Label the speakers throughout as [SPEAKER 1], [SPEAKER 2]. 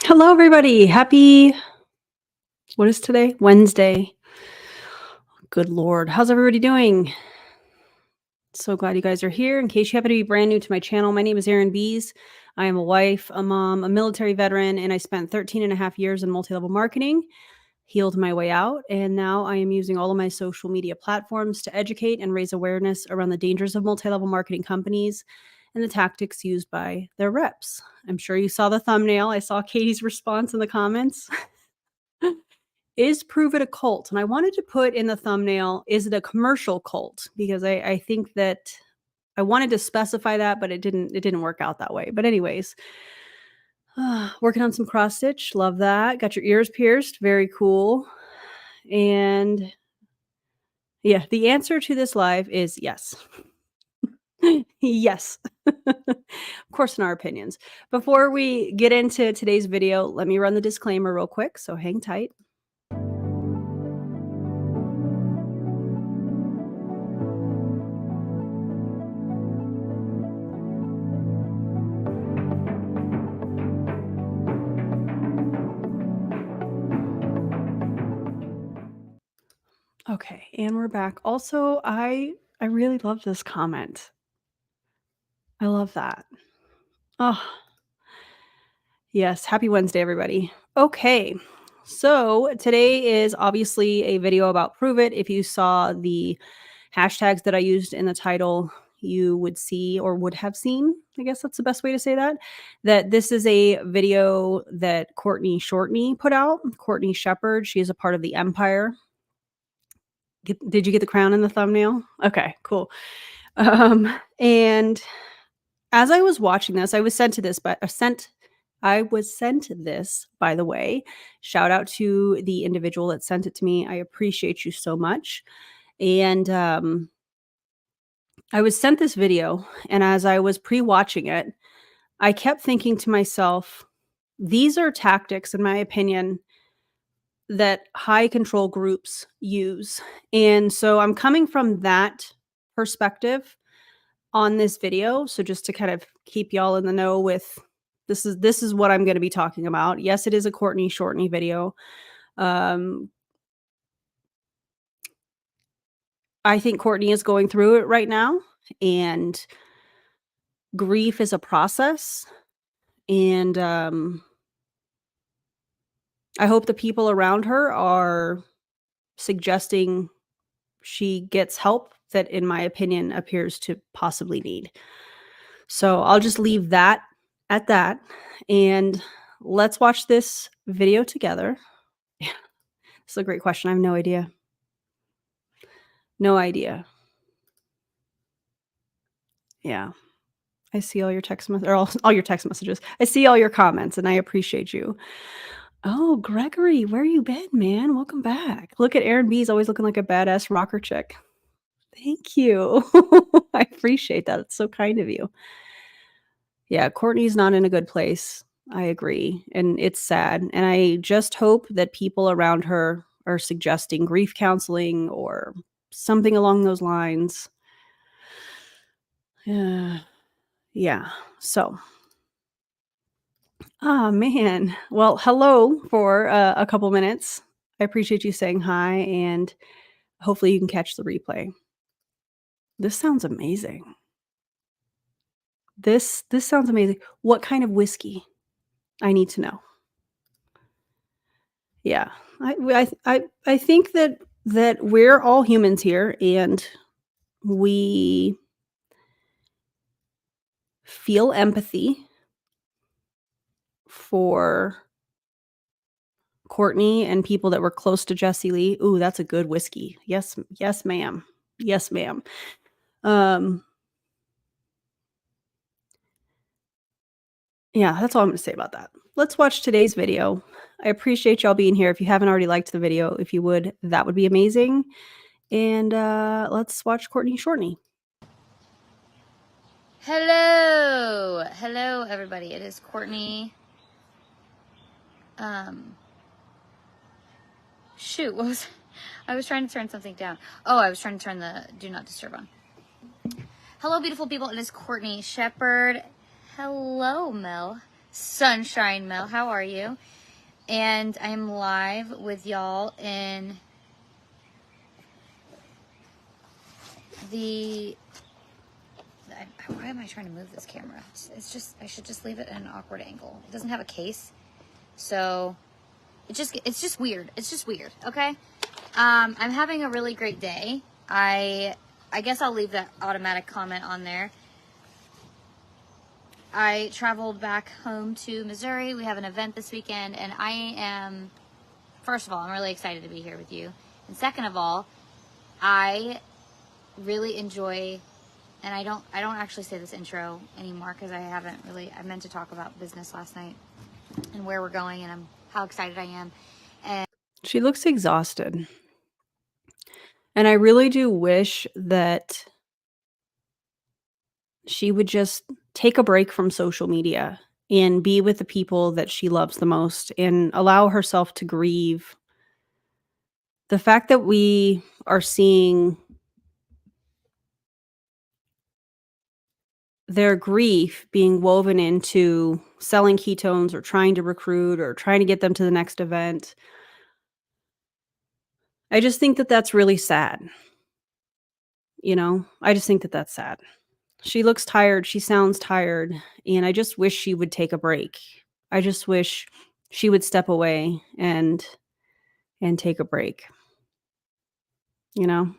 [SPEAKER 1] Hello, everybody. What is today? Wednesday. Good Lord. How's everybody doing? So glad you guys are here. In case you happen to be brand new to my channel, my name is Erin Bees. I am a wife, a mom, a military veteran, and I spent 13 and a half years in multi-level marketing, healed my way out, and now I am using all of my social media platforms to educate and raise awareness around the dangers of multi-level marketing companies and the tactics used by their reps. I'm sure you saw the thumbnail. I saw Katie's response in the comments. Is Pruvit a cult? And I wanted to put in the thumbnail, is it a commercial cult? Because I think that I wanted to specify that, but it didn't work out that way. But anyways, working on some cross stitch. Love that. Got your ears pierced. Very cool. And yeah, the answer to this live is yes. Yes. Of course, in our opinions. Before we get into today's video, let me run the disclaimer real quick. So hang tight. Okay, and we're back. Also, I really love this comment. I love that. Oh, yes. Happy Wednesday, everybody. Okay, so today is obviously a video about Pruvit. If you saw the hashtags that I used in the title, you would see or would have seen, I guess that's the best way to say that this is a video that Courtney put out. Courtney Shepherd, she is a part of the Empire. Did you get the crown in the thumbnail? Okay, cool. And as I was watching this, I was sent this, by the way. Shout out to the individual that sent it to me. I appreciate you so much. And I was sent this video, and as I was pre-watching it, I kept thinking to myself, these are tactics, in my opinion, that high control groups use. And so I'm coming from that perspective on this video. So just to kind of keep y'all in the know with this is what I'm going to be talking about. Yes, it is a Courtney video. I think Courtney is going through it right now, and grief is a process. And I hope the people around her are suggesting she gets help that, in my opinion, appears to possibly need. So I'll just leave that at that, and let's watch this video together. Yeah, this is a great question. I have no idea. No idea. Yeah. I see all your text messages, or all your text messages. I see all your comments, and I appreciate you. Oh, Gregory, where you been, man? Welcome back. Look at Erin B's always looking like a badass rocker chick. Thank you. I appreciate that. It's so kind of you. Yeah, Courtney's not in a good place. I agree. And it's sad. And I just hope that people around her are suggesting grief counseling or something along those lines. Yeah. So, man. Well, hello for a couple minutes. I appreciate you saying hi, and hopefully you can catch the replay. This sounds amazing. This sounds amazing. What kind of whiskey? I need to know. Yeah. I think that we're all humans here, and we feel empathy for Courtney and people that were close to Jessie Lee. Ooh, that's a good whiskey. Yes, ma'am. Yes, ma'am. Yeah, that's all I'm going to say about that. Let's watch today's video. I appreciate y'all being here. If you haven't already liked the video, if you would, that would be amazing. And let's watch Courtney Shortney.
[SPEAKER 2] Hello, everybody. It is Courtney. Shoot, what was I was trying to turn something down. Oh, I was trying to turn the do not disturb on. Hello, beautiful people. It is Courtney Shepherd. Hello, Mel. Sunshine Mel, how are you? And I am live with y'all in the... Why am I trying to move this camera? It's just, I should just leave it at an awkward angle. It doesn't have a case, so it's just weird. It's just weird, okay? I'm having a really great day. I guess I'll leave that automatic comment on there. I traveled back home to Missouri. We have an event this weekend, and first of all, I'm really excited to be here with you. And second of all, I really enjoy, and I don't actually say this intro anymore because I meant to talk about business last night and where we're going and how excited I am. And
[SPEAKER 1] She looks exhausted. And I really do wish that she would just take a break from social media and be with the people that she loves the most and allow herself to grieve. The fact that we are seeing their grief being woven into selling ketones or trying to recruit or trying to get them to the next event, I just think that that's really sad. I just think that that's sad. She looks tired. She sounds tired. And I just wish she would take a break. I just wish she would step away and take a break.
[SPEAKER 2] I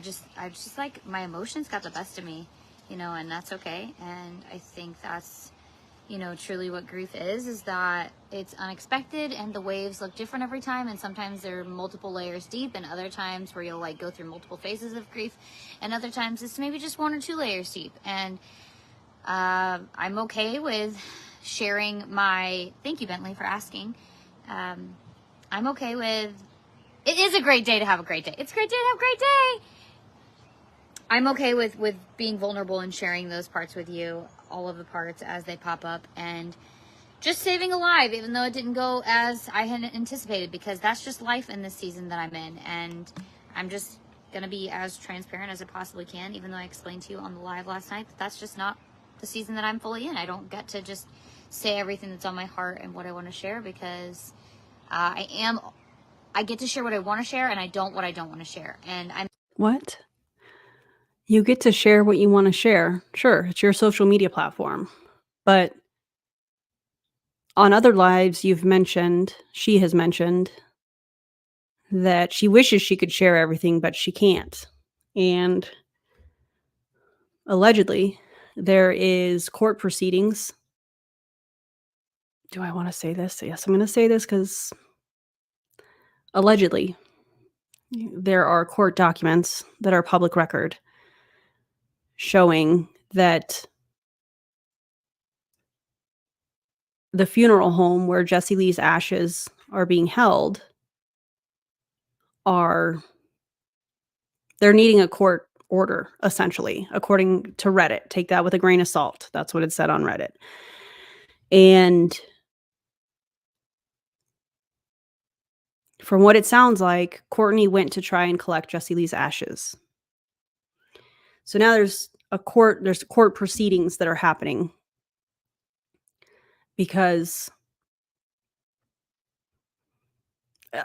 [SPEAKER 2] just like my emotions got the best of me, and that's okay. And I think that's, truly what grief is that it's unexpected and the waves look different every time. And sometimes they're multiple layers deep, and other times where you'll like go through multiple phases of grief, and other times it's maybe just 1 or 2 layers deep. And I'm okay with sharing thank you, Bentley, for asking. I'm okay with, it is a great day to have a great day. It's a great day to have a great day. I'm okay with being vulnerable and sharing those parts with you, all of the parts as they pop up, and just saving a life, even though it didn't go as I had anticipated, because that's just life in this season that I'm in. And I'm just going to be as transparent as I possibly can, even though I explained to you on the live last night that that's just not the season that I'm fully in. I don't get to just say everything that's on my heart and what I want to share, because I get to share what I want to share, and I don't what I don't want to share. And
[SPEAKER 1] What? You get to share what you want to share. Sure, it's your social media platform. But on other lives, she has mentioned that she wishes she could share everything, but she can't. And allegedly, there is court proceedings. Do I want to say this? Yes, I'm going to say this because allegedly, there are court documents that are public record showing that the funeral home where Jessie Lee's ashes are being held they're needing a court order, essentially, according to Reddit. Take that with a grain of salt. That's what it said on Reddit. And from what it sounds like, Courtney went to try and collect Jessie Lee's ashes. So now there's court proceedings that are happening because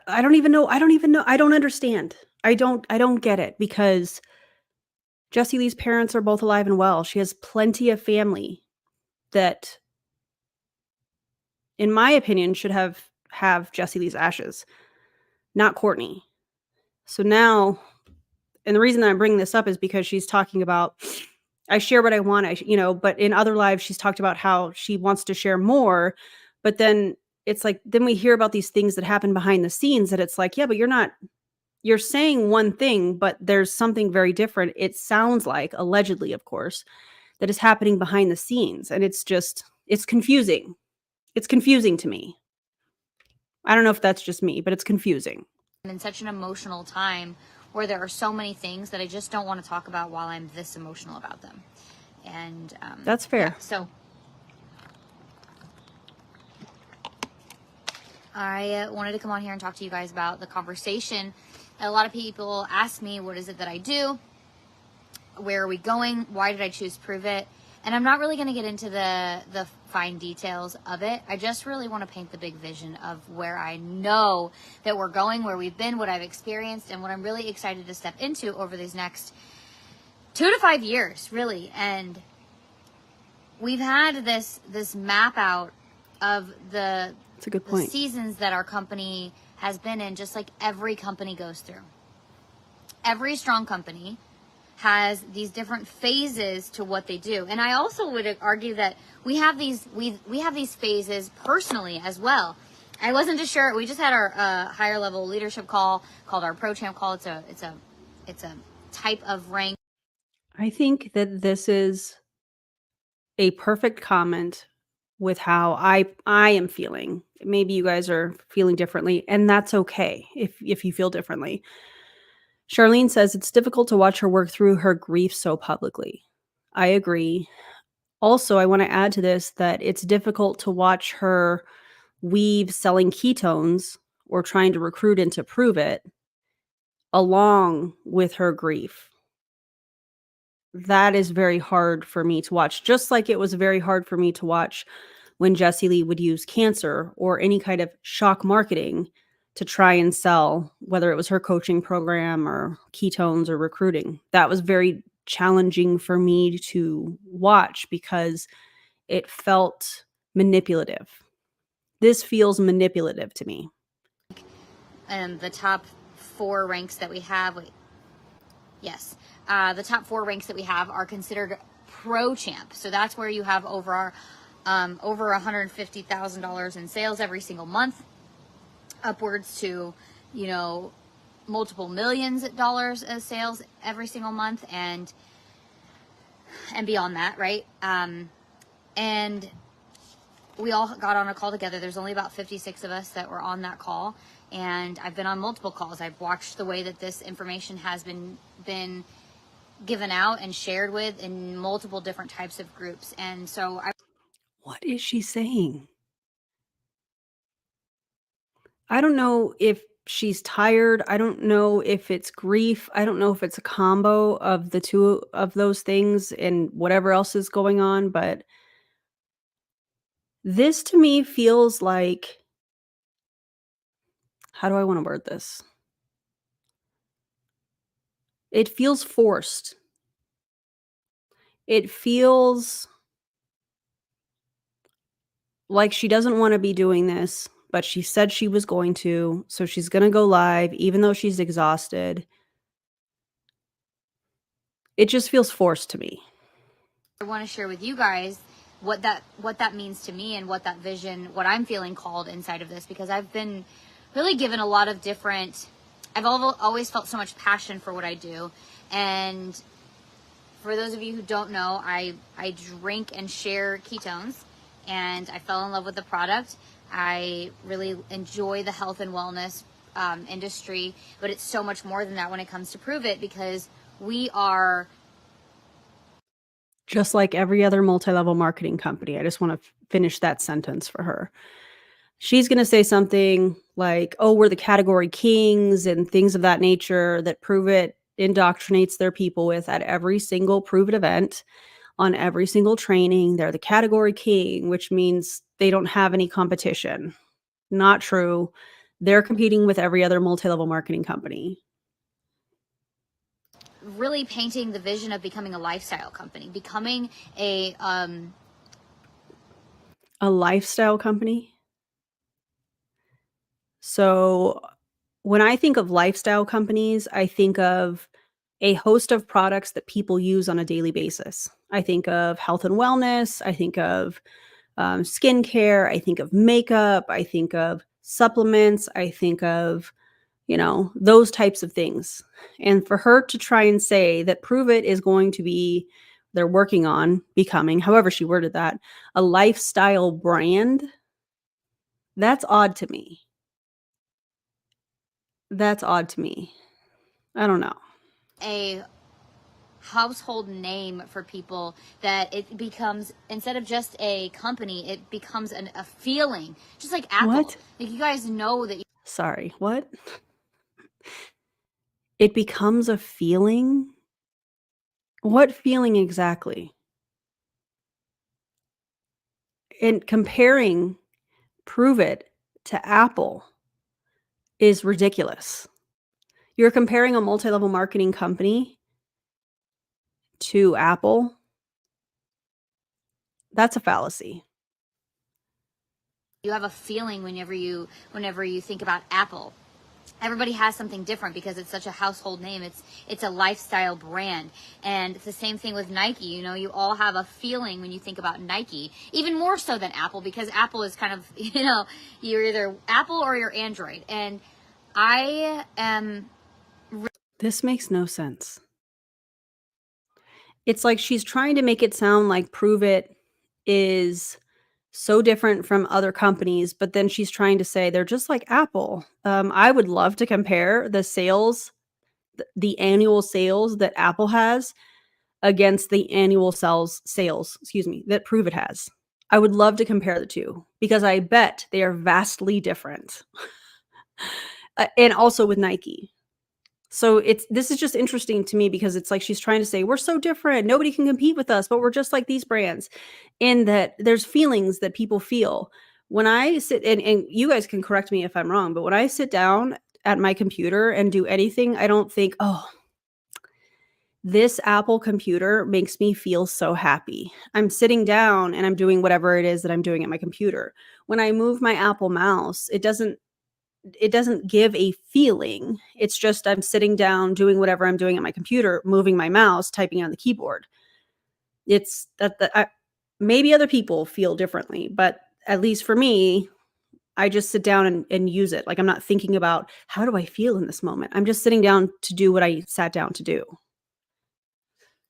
[SPEAKER 1] I don't even know. I don't understand. I don't get it, because Jessie Lee's parents are both alive and well. She has plenty of family that, in my opinion, should have Jessie Lee's ashes, not Courtney. So now, and the reason that I'm bringing this up is because she's talking about, I share what I want, but in other lives, she's talked about how she wants to share more, but then it's like, then we hear about these things that happen behind the scenes that it's like, yeah, but you're saying one thing, but there's something very different. It sounds like, allegedly, of course, that is happening behind the scenes. And it's confusing. It's confusing to me. I don't know if that's just me, but it's confusing.
[SPEAKER 2] I'm in such an emotional time where there are so many things that I just don't want to talk about while I'm this emotional about them. And
[SPEAKER 1] that's fair.
[SPEAKER 2] Yeah, so I wanted to come on here and talk to you guys about the conversation. A lot of people ask me, what is it that I do? Where are we going? Why did I choose Pruvit? And I'm not really going to get into the fine details of it. I just really want to paint the big vision of where I know that we're going, where we've been, what I've experienced, and what I'm really excited to step into over these next 2 to 5 years, really. And we've had this map out of the
[SPEAKER 1] That's a good point.
[SPEAKER 2] seasons that our company has been in, just like every company goes through. Every strong company has these different phases to what they do. And I also would argue that we have these phases personally as well. I wasn't too sure. We just had our higher level leadership call called our Pro Champ call. It's a type of rank.
[SPEAKER 1] I think that this is a perfect comment with how I am feeling. Maybe you guys are feeling differently, and that's okay if you feel differently. Charlene says it's difficult to watch her work through her grief so publicly. I agree. Also, I want to add to this that it's difficult to watch her weave selling ketones or trying to recruit into Pruvit along with her grief. That is very hard for me to watch, just like it was very hard for me to watch when Jessie Lee would use cancer or any kind of shock marketing to try and sell, whether it was her coaching program or ketones or recruiting. That was very challenging for me to watch because it felt manipulative. This feels manipulative to me.
[SPEAKER 2] And the top 4 ranks that we have, yes, the top 4 ranks that we have are considered Pro Champ. So that's where you have over $150,000 in sales every single month, upwards to, multiple millions of dollars of sales every single month, and beyond that, right? And we all got on a call together. There's only about 56 of us that were on that call, and I've been on multiple calls. I've watched the way that this information has been given out and shared with in multiple different types of groups. And so
[SPEAKER 1] what is she saying? I don't know if she's tired. I don't know if it's grief. I don't know if it's a combo of the two of those things and whatever else is going on, but this to me feels like, how do I want to word this? It feels forced. It feels like she doesn't want to be doing this, but she said she was going to, so she's going to go live even though she's exhausted. It just feels forced to me.
[SPEAKER 2] I want to share with you guys what that means to me and what that vision, what I'm feeling called inside of this, because I've been really given a lot of different, I've always felt so much passion for what I do. And for those of you who don't know, I drink and share ketones, and I fell in love with the product. I really enjoy the health and wellness industry, but it's so much more than that when it comes to Pruvit, because we are
[SPEAKER 1] just like every other multi-level marketing company. I just want to finish that sentence for her. She's going to say something like, oh, we're the category kings and things of that nature that Pruvit indoctrinates their people with at every single Pruvit event, on every single training. They're the category king, which means they don't have any competition. Not true. They're competing with every other multi-level marketing company.
[SPEAKER 2] really painting the vision of becoming a lifestyle company, becoming a
[SPEAKER 1] lifestyle company. So when I think of lifestyle companies, I think of a host of products that people use on a daily basis. I think of health and wellness. I think of skincare. I think of makeup. I think of supplements. I think of, those types of things. And for her to try and say that Pruvit is going to be, they're working on becoming, however she worded that, a lifestyle brand, that's odd to me. That's odd to me. I don't know.
[SPEAKER 2] a household name for people, that it becomes, instead of just a company, it becomes a feeling, just like Apple.
[SPEAKER 1] What?
[SPEAKER 2] Like, you guys know that
[SPEAKER 1] Sorry, what? It becomes a feeling? What feeling exactly? And comparing Pruvit to Apple is ridiculous. You're comparing a multi-level marketing company to Apple. That's a fallacy.
[SPEAKER 2] You have a feeling whenever you think about Apple. Everybody has something different because it's such a household name. It's a lifestyle brand. And it's the same thing with Nike. You know, you all have a feeling when you think about Nike, even more so than Apple, because Apple is kind of, you know, you're either Apple or you're Android. And I am...
[SPEAKER 1] This makes no sense. It's like she's trying to make it sound like Pruvit is so different from other companies, but then she's trying to say they're just like Apple. I would love to compare the sales, the annual sales that Apple has against the annual sales, that Pruvit has. I would love to compare the two because I bet they are vastly different. And also with Nike. So this is just interesting to me because it's like she's trying to say we're so different. Nobody can compete with us, but we're just like these brands. In that there's feelings that people feel. When I sit and you guys can correct me if I'm wrong, but when I sit down at my computer and do anything, I don't think, oh, this Apple computer makes me feel so happy. I'm sitting down and I'm doing whatever it is that I'm doing at my computer. When I move my Apple mouse, it doesn't give a feeling. It's just I'm sitting down doing whatever I'm doing at my computer, moving my mouse, typing on the keyboard. It's that maybe other people feel differently, but at least for me, I just sit down and use it. Like I'm not thinking about how do I feel in this moment. I'm just sitting down to do what I sat down to do.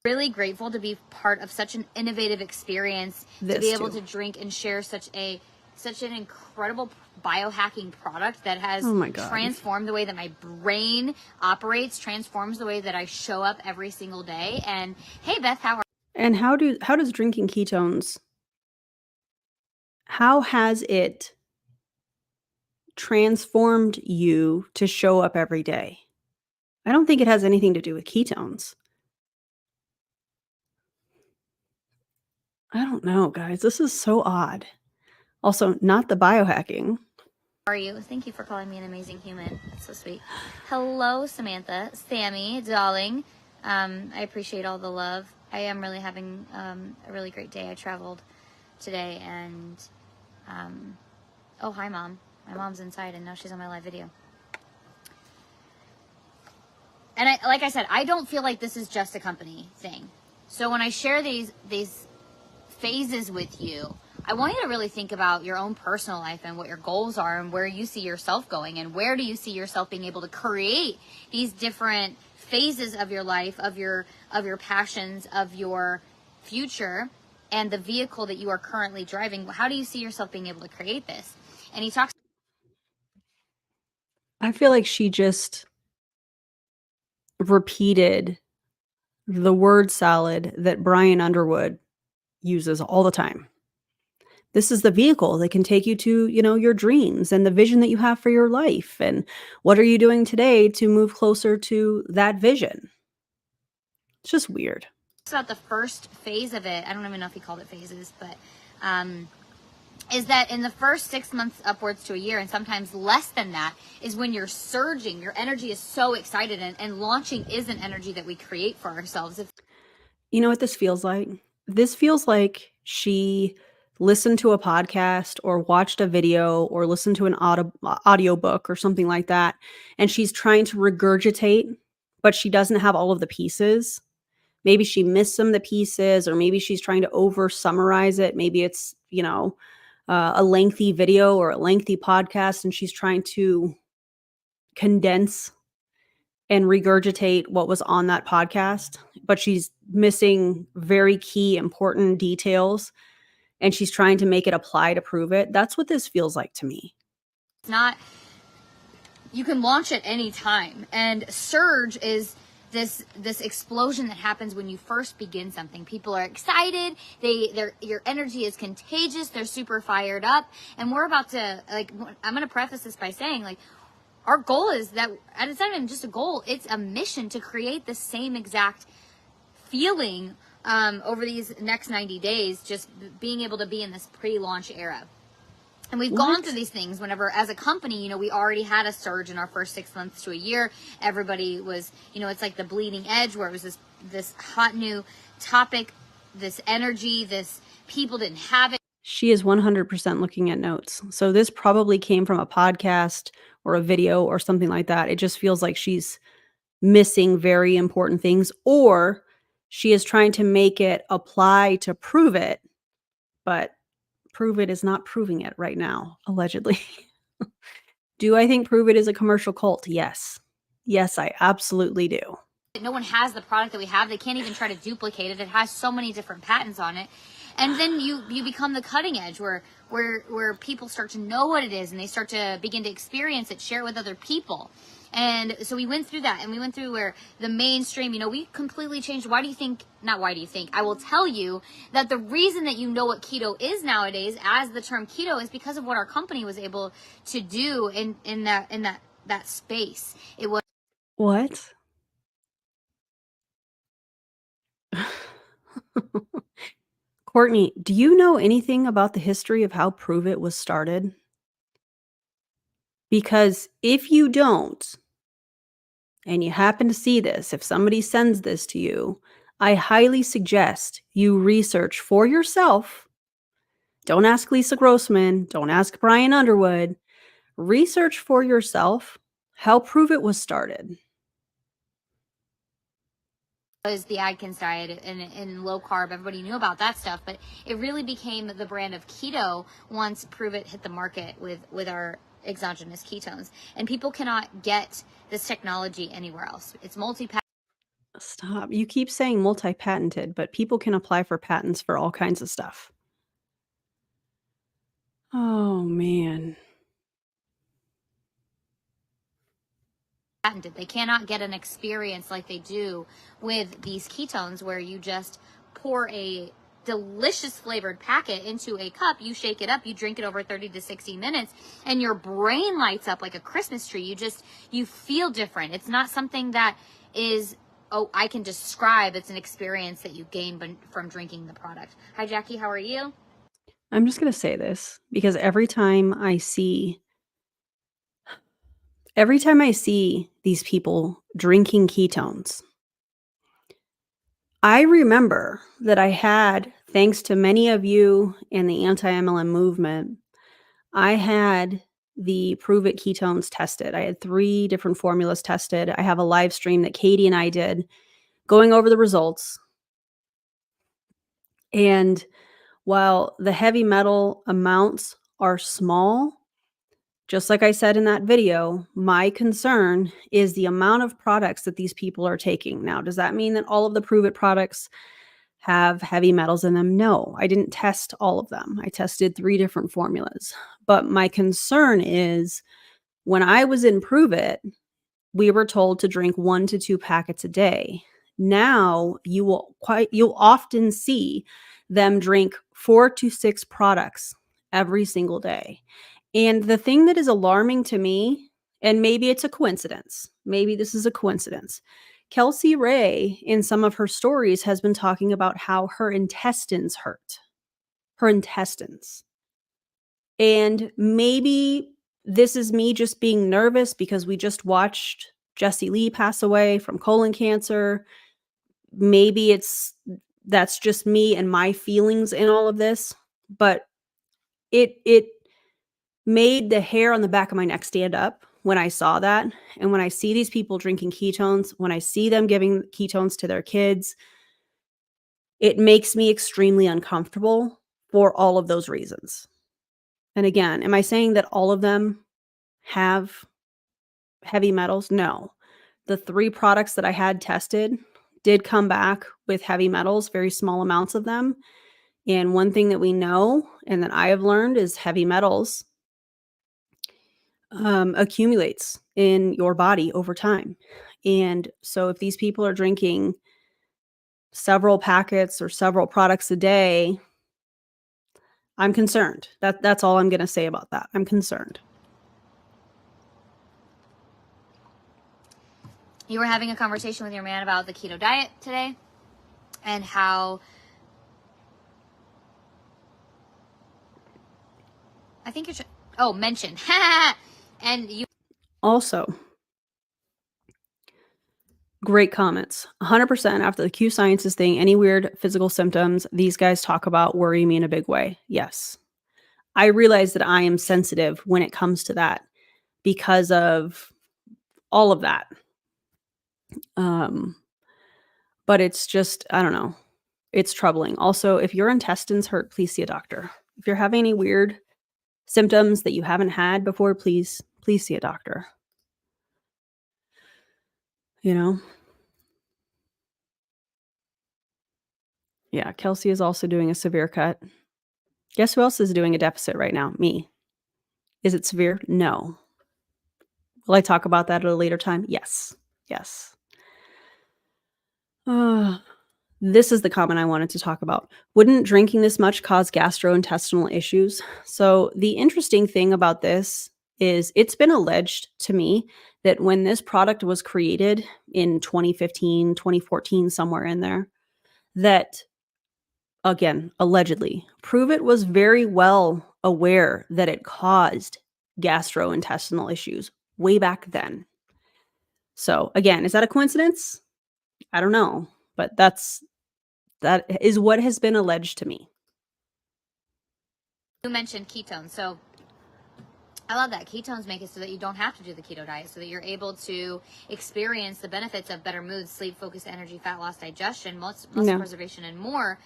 [SPEAKER 2] Really grateful to be part of such an innovative experience, to be able to drink and share such an incredible biohacking product that has transformed the way that my brain operates, transforms the way that I show up every single day. And hey, Beth, how
[SPEAKER 1] does drinking ketones, how has it transformed you to show up every day? I don't think it has anything to do with ketones. I don't know, guys. This is so odd. Also, not the biohacking.
[SPEAKER 2] How are you? Thank you for calling me an amazing human. That's so sweet. Hello, Samantha, Sammy, darling. I appreciate all the love. I am really having a really great day. I traveled today and, oh, hi, Mom. My mom's inside and now she's on my live video. And like I said, I don't feel like this is just a company thing. So when I share these phases with you, I want you to really think about your own personal life and what your goals are and where you see yourself going and where do you see yourself being able to create these different phases of your life, of your passions, of your future, and the vehicle that you are currently driving. How do you see yourself being able to create this? And he talks.
[SPEAKER 1] I feel like she just repeated the word salad that Brian Underwood uses all the time. This is the vehicle that can take you to, your dreams and the vision that you have for your life. And what are you doing today to move closer to that vision? It's just weird.
[SPEAKER 2] About the first phase of it, I don't even know if he called it phases, but is that in the first 6 months upwards to a year, and sometimes less than that, is when you're surging. Your energy is so excited, and launching is an energy that we create for ourselves.
[SPEAKER 1] You know what this feels like? This feels like she listened to a podcast or watched a video or listened to an audio book or something like that, and she's trying to regurgitate, but she doesn't have all of the pieces. Maybe she missed some of the pieces, or maybe she's trying to over summarize it. Maybe it's, a lengthy video or a lengthy podcast, and she's trying to condense and regurgitate what was on that podcast, but she's missing very key, important details, and she's trying to make it apply to Pruvit. That's what this feels like to me.
[SPEAKER 2] It's not, you can launch at any time, and surge is this explosion that happens when you first begin something. People are excited. Your energy is contagious. They're super fired up. And we're about to, I'm going to preface this by saying, our goal is that, and it's not even just a goal, it's a mission to create the same exact feeling over these next 90 days, just being able to be in this pre-launch era. And we've gone through these things whenever, as a company, you know, we already had a surge in our first 6 months to a year. Everybody was, you know, it's like the bleeding edge where it was this hot new topic, this energy, this people didn't have it.
[SPEAKER 1] She is 100% looking at notes. So this probably came from a podcast or a video or something like that. It just feels like she's missing very important things, or she is trying to make it apply to Pruvit, but Pruvit is not proving it right now, allegedly. Do I think Pruvit is a commercial cult? Yes. Yes, I absolutely do.
[SPEAKER 2] No one has the product that we have. They can't even try to duplicate it. It has so many different patents on it. And then you become the cutting edge where people start to know what it is and they start to begin to experience it, share it with other people. And so we went through that, and we went through where the mainstream, you know, we completely changed. Why do you think, not why do you think, I will tell you that the reason that you know what keto is nowadays as the term keto is because of what our company was able to do in that space. It was
[SPEAKER 1] What? Courtney, do you know anything about the history of how Pruvit was started? Because if you don't, and you happen to see this, if somebody sends this to you, I highly suggest you research for yourself. Don't ask Lisa Grossman. Don't ask Brian Underwood. Research for yourself how Pruvit was started.
[SPEAKER 2] The Atkins diet and low carb. Everybody knew about that stuff, but it really became the brand of keto once Pruvit hit the market with our exogenous ketones. And people cannot get this technology anywhere else. It's multi-patent.
[SPEAKER 1] Stop. You keep saying multi-patented, but people can apply for patents for all kinds of stuff. Oh, man.
[SPEAKER 2] They cannot get an experience like they do with these ketones where you just pour a delicious flavored packet into a cup, you shake it up, you drink it over 30 to 60 minutes, and your brain lights up like a Christmas tree. You feel different. It's not something that is, oh, I can describe. It's an experience that you gain from drinking the product. Hi, Jackie, how are you?
[SPEAKER 1] I'm just going to say this because every time I see these people drinking ketones, I remember that I had, thanks to many of you and the anti-MLM movement, I had the Pruvit ketones tested. I had 3 different formulas tested. I have a live stream that Katie and I did going over the results. And while the heavy metal amounts are small, just like I said in that video, my concern is the amount of products that these people are taking. Now, does that mean that all of the Pruvit products have heavy metals in them? No, I didn't test all of them. I tested 3 different formulas. But my concern is when I was in Pruvit, we were told to drink 1 to 2 packets a day. Now you'll often see them drink 4 to 6 products every single day. And the thing that is alarming to me, and maybe it's a coincidence, maybe this is a coincidence, Kelsey Ray in some of her stories has been talking about how her intestines hurt. Her intestines. And maybe this is me just being nervous because we just watched Jesse Lee pass away from colon cancer. Maybe that's just me and my feelings in all of this, but it made the hair on the back of my neck stand up when I saw that. And when I see these people drinking ketones, when I see them giving ketones to their kids, it makes me extremely uncomfortable for all of those reasons. And again, am I saying that all of them have heavy metals? No. The 3 products that I had tested did come back with heavy metals, very small amounts of them. And one thing that we know and that I have learned is heavy metals accumulates in your body over time. And so if these people are drinking several packets or several products a day, I'm concerned. That's all I'm going to say about that. I'm concerned.
[SPEAKER 2] You were having a conversation with your man about the keto diet today, and how I think you're mention. And you
[SPEAKER 1] Also, great comments. 100% after the Q Sciences thing, any weird physical symptoms these guys talk about worry me in a big way. Yes. I realize that I am sensitive when it comes to that because of all of that. But it's just, I don't know. It's troubling. Also, if your intestines hurt, please see a doctor. If you're having any weird symptoms that you haven't had before, please see a doctor. You know? Yeah, Kelsey is also doing a severe cut. Guess who else is doing a deficit right now? Me. Is it severe? No. Will I talk about that at a later time? Yes. Yes. This is the comment I wanted to talk about. Wouldn't drinking this much cause gastrointestinal issues? So the interesting thing about this is it's been alleged to me that when this product was created in 2015, 2014, somewhere in there, that, again, allegedly, Pruvit was very well aware that it caused gastrointestinal issues way back then. So again, is that a coincidence? I don't know, but that is what has been alleged to me.
[SPEAKER 2] You mentioned ketones. So I love that. Ketones make it so that you don't have to do the keto diet, so that you're able to experience the benefits of better mood, sleep, focus, energy, fat loss, digestion, muscle preservation, and more.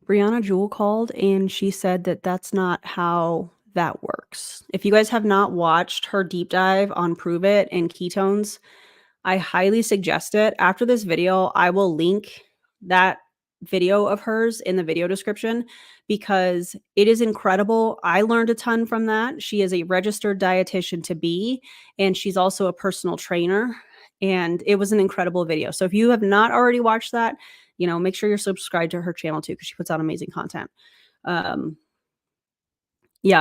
[SPEAKER 1] Briannah Jewel called and she said that that's not how that works. If you guys have not watched her deep dive on Pruvit and ketones, I highly suggest it. After this video, I will link that video of hers in the video description because it is incredible. I learned a ton from that. She is a registered dietitian to be, and she's also a personal trainer. And it was an incredible video. So if you have not already watched that, make sure you're subscribed to her channel too, because she puts out amazing content. Yeah,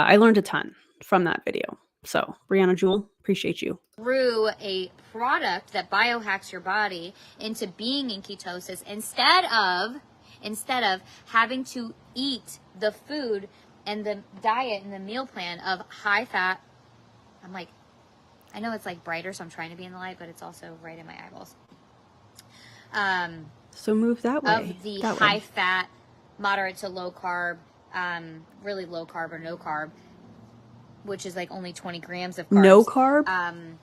[SPEAKER 1] I learned a ton from that video. So Briannah Jewel, appreciate you.
[SPEAKER 2] Through a product that biohacks your body into being in ketosis instead of having to eat the food and the diet and the meal plan of high fat. I know it's like brighter, so I'm trying to be in the light, but it's also right in my eyeballs.
[SPEAKER 1] So move that way.
[SPEAKER 2] Of the high fat, moderate to low carb, really low carb or no carb, which is like only 20 grams of carbs.
[SPEAKER 1] No carb?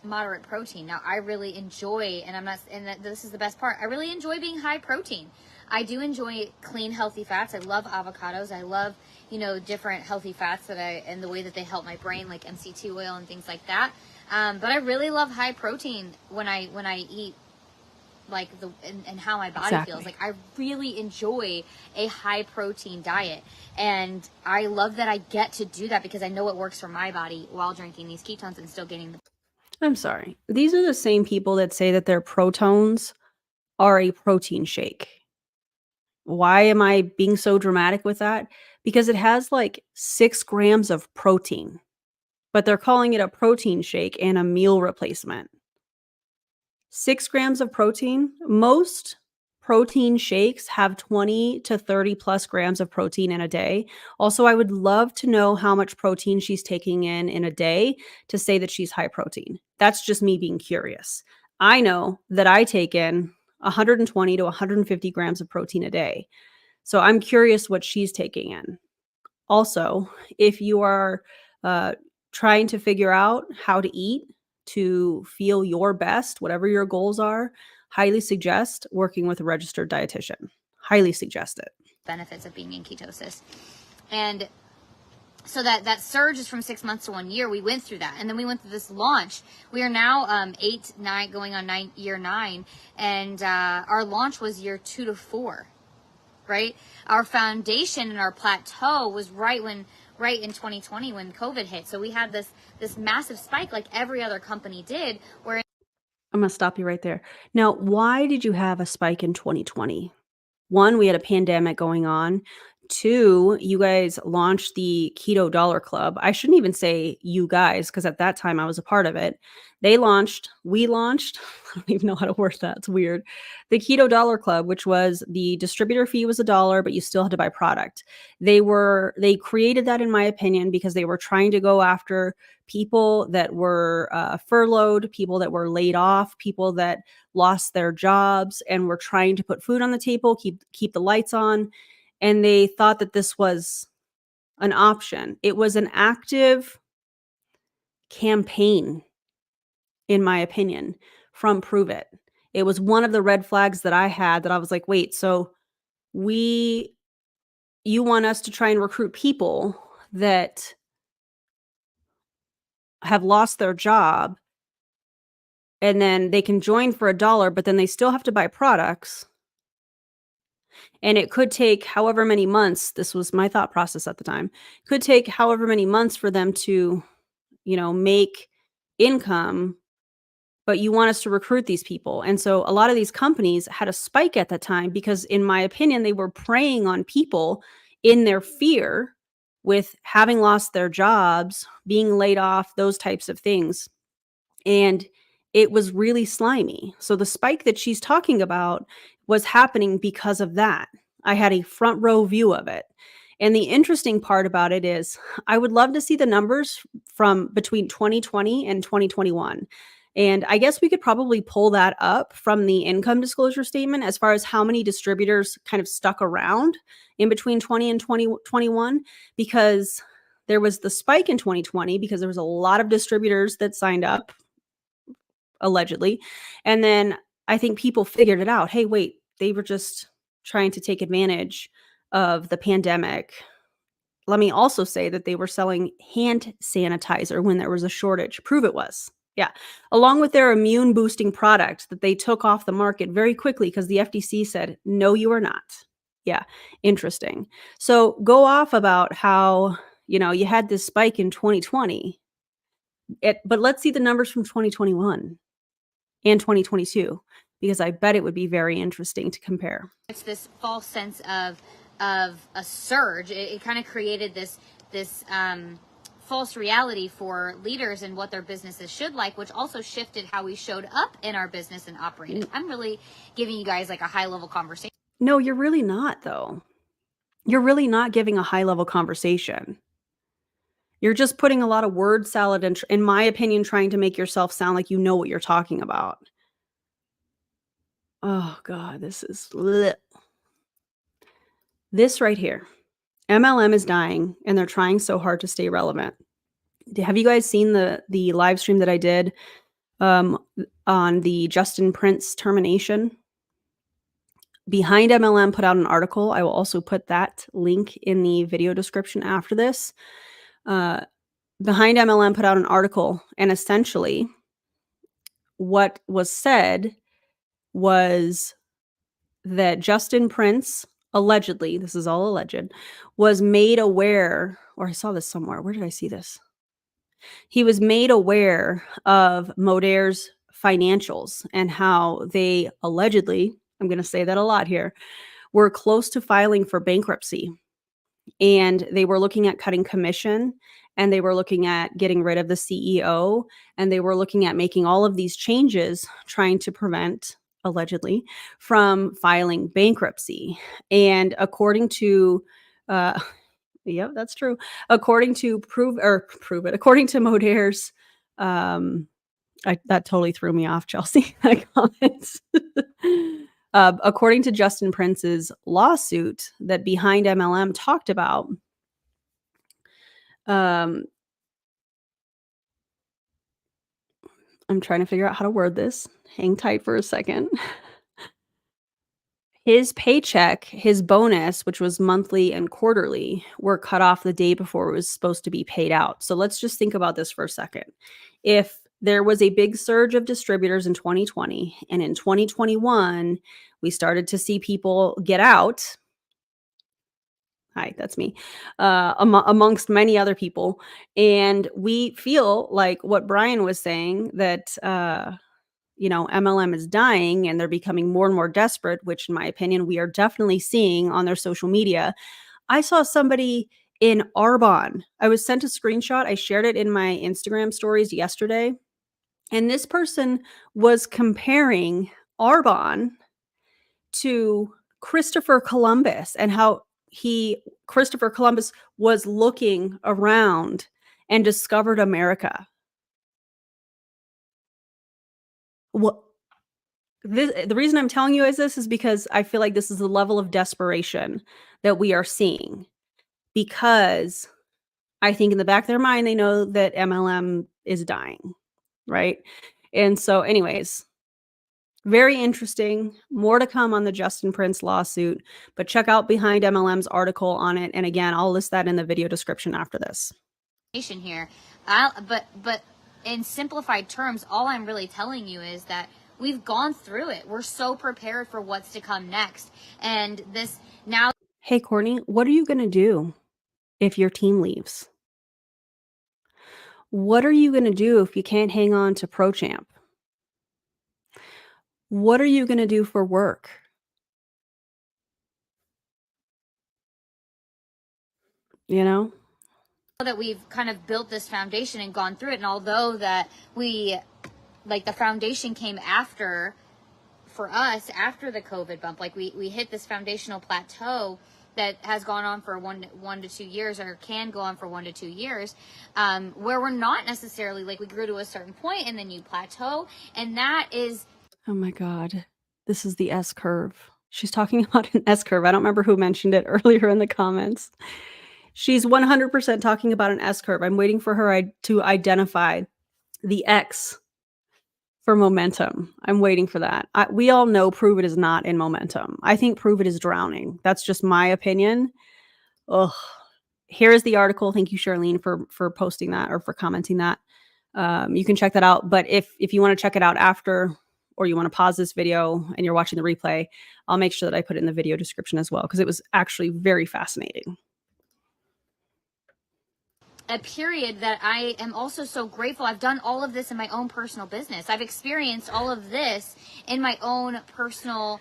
[SPEAKER 2] Moderate protein. Now, I really enjoy, this is the best part, I really enjoy being high protein. I do enjoy clean, healthy fats. I love avocados. I love, different healthy fats and the way that they help my brain, like MCT oil and things like that. But I really love high protein when I eat, like and how my body feels. Like, I really enjoy a high protein diet, and I love that I get to do that because I know it works for my body while drinking these ketones and still getting the.
[SPEAKER 1] I'm sorry. These are the same people that say that their Protones are a protein shake. Why am I being so dramatic with that? Because it has like 6 grams of protein, but they're calling it a protein shake and a meal replacement. 6 grams of protein. Most protein shakes have 20 to 30 plus grams of protein in a day. Also, I would love to know how much protein she's taking in a day to say that she's high protein. That's just me being curious. I know that I take in 120 to 150 grams of protein a day. So I'm curious what she's taking in. Also, if you are trying to figure out how to eat to feel your best, whatever your goals are, highly suggest working with a registered dietitian. Highly suggest it.
[SPEAKER 2] Benefits of being in ketosis. And so that surge is from 6 months to 1 year. We went through that. And then we went through this launch. We are now 8, 9, going on year 9. And our launch was year 2 to 4, right? Our foundation and our plateau was right in 2020 when COVID hit. So we had this massive spike like every other company did. Where
[SPEAKER 1] I'm going to stop you right there. Now, why did you have a spike in 2020? One, we had a pandemic going on. Two, you guys launched the Keto Dollar Club. I shouldn't even say you guys, because at that time I was a part of it. We launched, I don't even know how to word that. It's weird. The Keto Dollar Club, which was the distributor fee was $1, but you still had to buy product. They created that, in my opinion, because they were trying to go after people that were furloughed, people that were laid off, people that lost their jobs and were trying to put food on the table, keep the lights on. And they thought that this was an option. It was an active campaign, in my opinion, from Pruvit. It was one of the red flags that I had that I was like, wait, so you want us to try and recruit people that have lost their job, and then they can join for $1, but then they still have to buy products. And it could take however many months, this was my thought process at the time, could take however many months for them to, make income, but you want us to recruit these people. And so a lot of these companies had a spike at that time because, in my opinion, they were preying on people in their fear with having lost their jobs, being laid off, those types of things. And it was really slimy. So the spike that she's talking about was happening because of that. I had a front row view of it. And the interesting part about it is I would love to see the numbers from between 2020 and 2021. And I guess we could probably pull that up from the income disclosure statement as far as how many distributors kind of stuck around in between 20 and 2021, because there was the spike in 2020 because there was a lot of distributors that signed up, allegedly. And then I think people figured it out. Hey, wait, they were just trying to take advantage of the pandemic. Let me also say that they were selling hand sanitizer when there was a shortage. Pruvit was. Yeah. Along with their immune boosting product that they took off the market very quickly because the FTC said, no, you are not. Yeah. Interesting. So go off about how, you had this spike in 2020. But let's see the numbers from 2021 and 2022, because I bet it would be very interesting to compare.
[SPEAKER 2] It's this false sense of a surge. It kind of created this false reality for leaders and what their businesses should like, which also shifted how we showed up in our business and operated. I'm really giving you guys like a high level conversation.
[SPEAKER 1] No, you're really not, though. You're really not giving a high level conversation. You're just putting a lot of word salad and, in my opinion, trying to make yourself sound like you know what you're talking about. Oh, God, this is bleh. This right here. MLM is dying, and they're trying so hard to stay relevant. Have you guys seen the live stream that I did on the Justin Prince termination? Behind MLM put out an article. I will also put that link in the video description after this. Behind MLM put out an article, and essentially what was said was that Justin Prince, allegedly, this is all alleged, was made aware, or I saw this somewhere. Where did I see this? He was made aware of Moder's financials and how they allegedly, I'm going to say that a lot here, were close to filing for bankruptcy. And they were looking at cutting commission, and they were looking at getting rid of the CEO, and they were looking at making all of these changes, trying to prevent, allegedly, from filing bankruptcy. And according to, yep, that's true. According to Pruvit, according to Moder's, that totally threw me off, Chelsea. That comment. According to Justin Prince's lawsuit that Behind MLM talked about, I'm trying to figure out how to word this. Hang tight for a second. His paycheck, his bonus, which was monthly and quarterly, were cut off the day before it was supposed to be paid out. So let's just think about this for a second. If there was a big surge of distributors in 2020, and in 2021, we started to see people get out. Hi, that's me, amongst many other people. And we feel like what Brian was saying, that, MLM is dying and they're becoming more and more desperate, which in my opinion, we are definitely seeing on their social media. I saw somebody in Arbonne. I was sent a screenshot. I shared it in my Instagram stories yesterday. And this person was comparing Arbonne to Christopher Columbus and how Christopher Columbus was looking around and discovered America. What the reason I'm telling you this is because I feel like this is the level of desperation that we are seeing, because I think in the back of their mind they know that MLM is dying, right? And so anyways, very interesting. More to come on the Justin Prince lawsuit, but check out Behind MLM's article on it. And again, I'll list that in the video description after this.
[SPEAKER 2] Here, but in simplified terms, all I'm really telling you is that we've gone through it. We're so prepared for what's to come next. And this now.
[SPEAKER 1] Hey, Courtney, what are you going to do if your team leaves? What are you going to do if you can't hang on to ProChamp? What are you going to do for work? You know?
[SPEAKER 2] That we've kind of built this foundation and gone through it. And although that the foundation came after, for us, after the COVID bump, like we hit this foundational plateau that has gone on for 1 to 2 years, or can go on for 1 to 2 years, where we're not necessarily, like, we grew to a certain point and then you plateau. And that is,
[SPEAKER 1] oh my God, this is the S curve. She's talking about an S curve. I don't remember who mentioned it earlier in the comments. She's 100% talking about an S curve. I'm waiting for her to identify the X for momentum. I'm waiting for that. We all know Pruvit is not in momentum. I think Pruvit is drowning. That's just my opinion. Ugh. Here's the article. Thank you, Charlene, for posting that, or for commenting that. You can check that out. But if you want to check it out after, or you want to pause this video and you're watching the replay, I'll make sure that I put it in the video description as well, because it was actually very fascinating.
[SPEAKER 2] A period that I am also so grateful. I've done all of this in my own personal business. I've experienced all of this in my own personal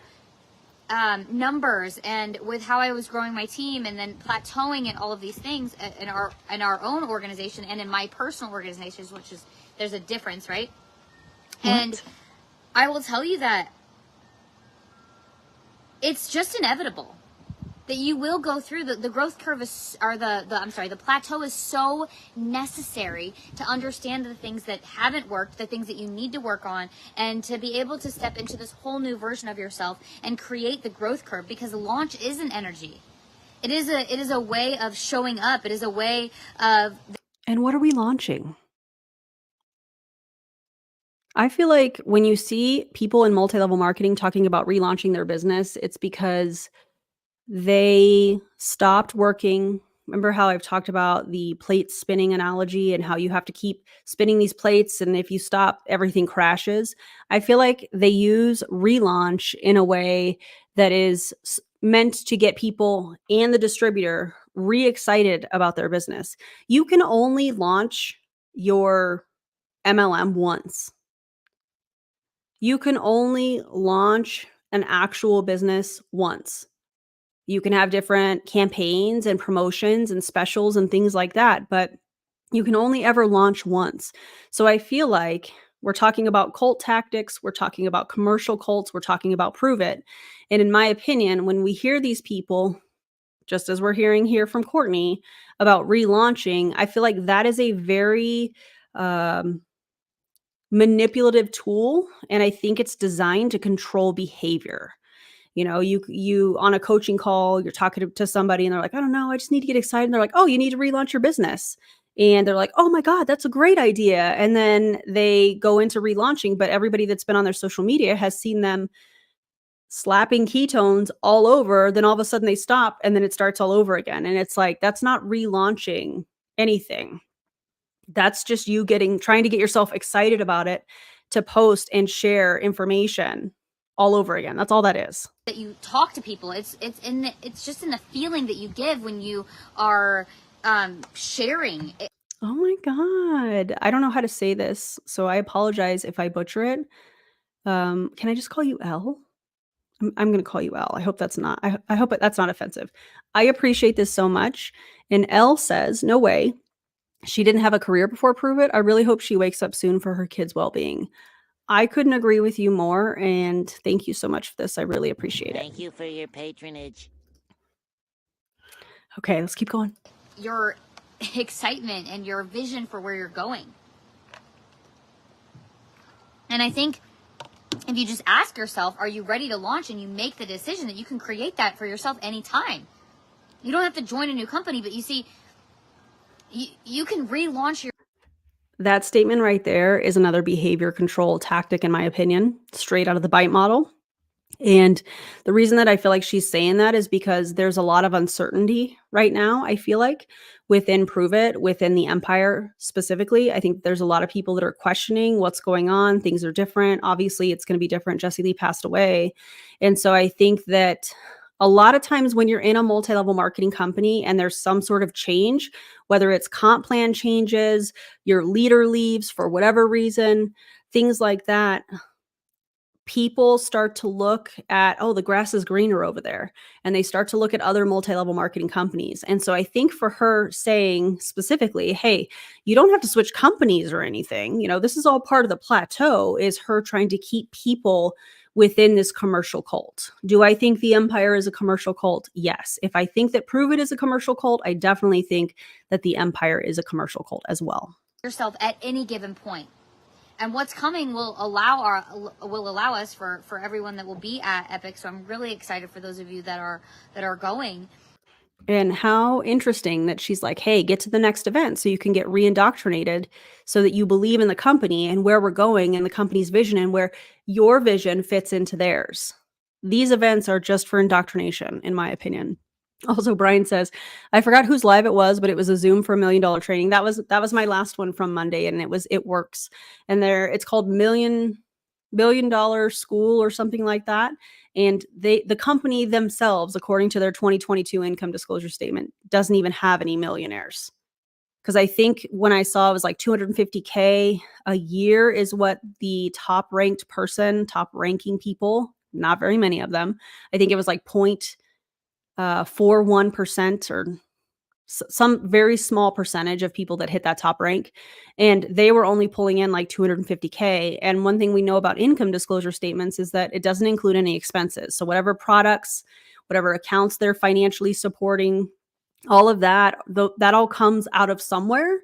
[SPEAKER 2] numbers, and with how I was growing my team, and then plateauing in all of these things in our own organization and in my personal organizations, which is, there's a difference, right? What? And I will tell you that it's just inevitable that you will go through the growth curve is, or the plateau is so necessary to understand the things that haven't worked, the things that you need to work on, and to be able to step into this whole new version of yourself and create the growth curve, because launch is an energy. It is a way of showing up. It is a way of.
[SPEAKER 1] And what are we launching? I feel like when you see people in multi-level marketing talking about relaunching their business, it's because they stopped working. Remember how I've talked about the plate spinning analogy and how you have to keep spinning these plates, and if you stop, everything crashes. I feel like they use relaunch in a way that is meant to get people and the distributor re-excited about their business. You can only launch your MLM once. You can only launch an actual business once. You can have different campaigns and promotions and specials and things like that, but you can only ever launch once. So I feel like we're talking about cult tactics, we're talking about commercial cults, we're talking about Pruvit. And in my opinion, when we hear these people, just as we're hearing here from Courtney about relaunching, I feel like that is a very manipulative tool. And I think it's designed to control behavior. You know, you on a coaching call, you're talking to somebody and they're like, I don't know, I just need to get excited. And they're like, oh, you need to relaunch your business. And they're like, oh my God, that's a great idea. And then they go into relaunching, but everybody that's been on their social media has seen them slapping ketones all over. Then all of a sudden they stop and then it starts all over again. And it's like, that's not relaunching anything. That's just you trying to get yourself excited about it to post and share information all over again. That's all that is.
[SPEAKER 2] That you talk to people. It's just in the feeling that you give when you are sharing.
[SPEAKER 1] Oh my God. I don't know how to say this, so I apologize if I butcher it. Can I just call you Elle? I'm going to call you L. I hope that's not, I hope that's not offensive. I appreciate this so much. And L says, no way. She didn't have a career before Pruvit. I really hope she wakes up soon for her kids' well-being. I couldn't agree with you more. And thank you so much for this. I really appreciate it.
[SPEAKER 3] Thank you for your patronage.
[SPEAKER 1] Okay, let's keep going.
[SPEAKER 2] Your excitement and your vision for where you're going. And I think if you just ask yourself, are you ready to launch, and you make the decision that you can create that for yourself anytime. You don't have to join a new company, but you see, you can relaunch your...
[SPEAKER 1] That statement right there is another behavior control tactic, in my opinion, straight out of the BITE model. And the reason that I feel like she's saying that is because there's a lot of uncertainty right now, I feel like, within Pruvit, within the empire specifically. I think there's a lot of people that are questioning what's going on. Things are different. Obviously, it's going to be different. Jessie Lee passed away. And so I think that a lot of times when you're in a multi-level marketing company and there's some sort of change, whether it's comp plan changes, your leader leaves for whatever reason, things like that, people start to look at, oh, the grass is greener over there. And they start to look at other multi-level marketing companies. And so I think for her saying specifically, hey, you don't have to switch companies or anything, this is all part of the plateau, is her trying to keep people within this commercial cult. Do I think the empire is a commercial cult? Yes. If I think that Pruvit is a commercial cult, I definitely think that the empire is a commercial cult as well.
[SPEAKER 2] Yourself at any given point. And what's coming will allow us for everyone that will be at Epic. So I'm really excited for those of you that are going.
[SPEAKER 1] And how interesting that she's like, hey, get to the next event so you can get reindoctrinated, so that you believe in the company and where we're going and the company's vision and where your vision fits into theirs. These events are just for indoctrination, in my opinion. Also, Brian says, I forgot whose live it was, but it was a Zoom for $1 Million Training. That was my last one from Monday, and it works. And it's called Billion Dollar School or something like that. And the company themselves, according to their 2022 income disclosure statement, doesn't even have any millionaires. Because I think when I saw it was like $250K a year is what the top ranking people, not very many of them, I think it was like 0.41% or some very small percentage of people that hit that top rank. And they were only pulling in like $250K. And one thing we know about income disclosure statements is that it doesn't include any expenses. So whatever products, whatever accounts they're financially supporting, all of that, that all comes out of somewhere,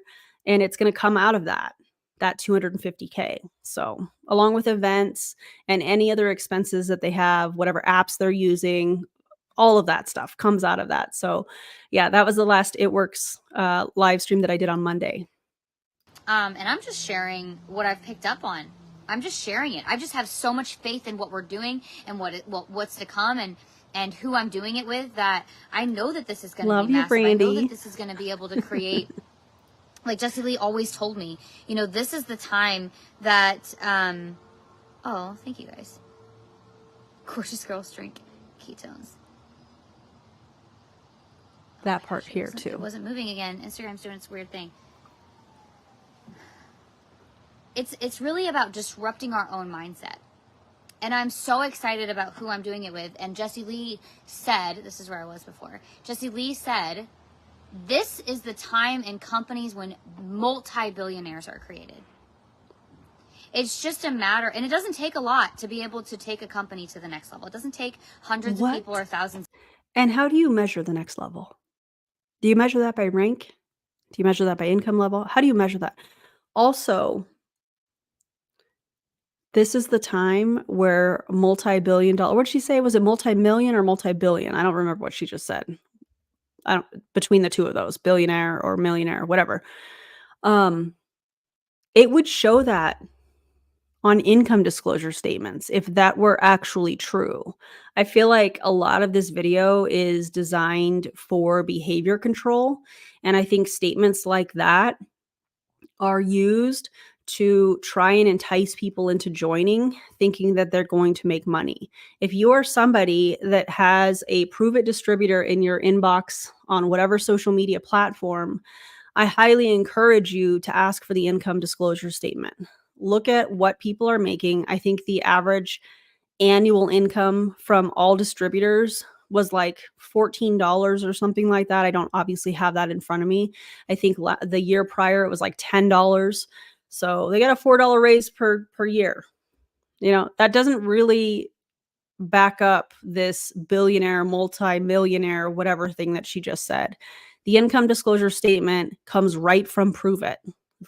[SPEAKER 1] and it's going to come out of that 250K. So along with events and any other expenses that they have, whatever apps they're using, all of that stuff comes out of that. So yeah, that was the last It Works live stream that I did on Monday.
[SPEAKER 2] And I'm just sharing what I've picked up on. I'm just sharing it. I just have so much faith in what we're doing and what's to come and who I'm doing it with, that I know that this is going to be massive.
[SPEAKER 1] Brandy.
[SPEAKER 2] I know that this is going to be able to create, like Jessie Lee always told me, this is the time that, oh, thank you guys. Gorgeous girls drink ketones.
[SPEAKER 1] That part here too.
[SPEAKER 2] It wasn't moving again. Instagram's doing its weird thing. It's really about disrupting our own mindset. And I'm so excited about who I'm doing it with. And Jessie Lee said, this is where I was before. Jessie Lee said, this is the time in companies when multi-billionaires are created. It's just a matter, and it doesn't take a lot to be able to take a company to the next level. It doesn't take hundreds of people or thousands.
[SPEAKER 1] And how do you measure the next level? Do you measure that by rank? Do you measure that by income level? How do you measure that? Also, this is the time where multi-billion dollar, what'd she say? Was it multi-million or multi-billion? I don't remember what she just said. Between the two of those, billionaire or millionaire, whatever. It would show that on income disclosure statements if that were actually true. I feel like a lot of this video is designed for behavior control. And I think statements like that are used to try and entice people into joining, thinking that they're going to make money. If you are somebody that has a Pruvit distributor in your inbox on whatever social media platform, I highly encourage you to ask for the income disclosure statement. Look at what people are making. I think the average annual income from all distributors was like $14 or something like that. I don't obviously have that in front of me. I think the year prior it was like $10. So they got a $4 raise per year. That doesn't really back up this billionaire, multi-millionaire, whatever thing that she just said. The income disclosure statement comes right from Pruvit.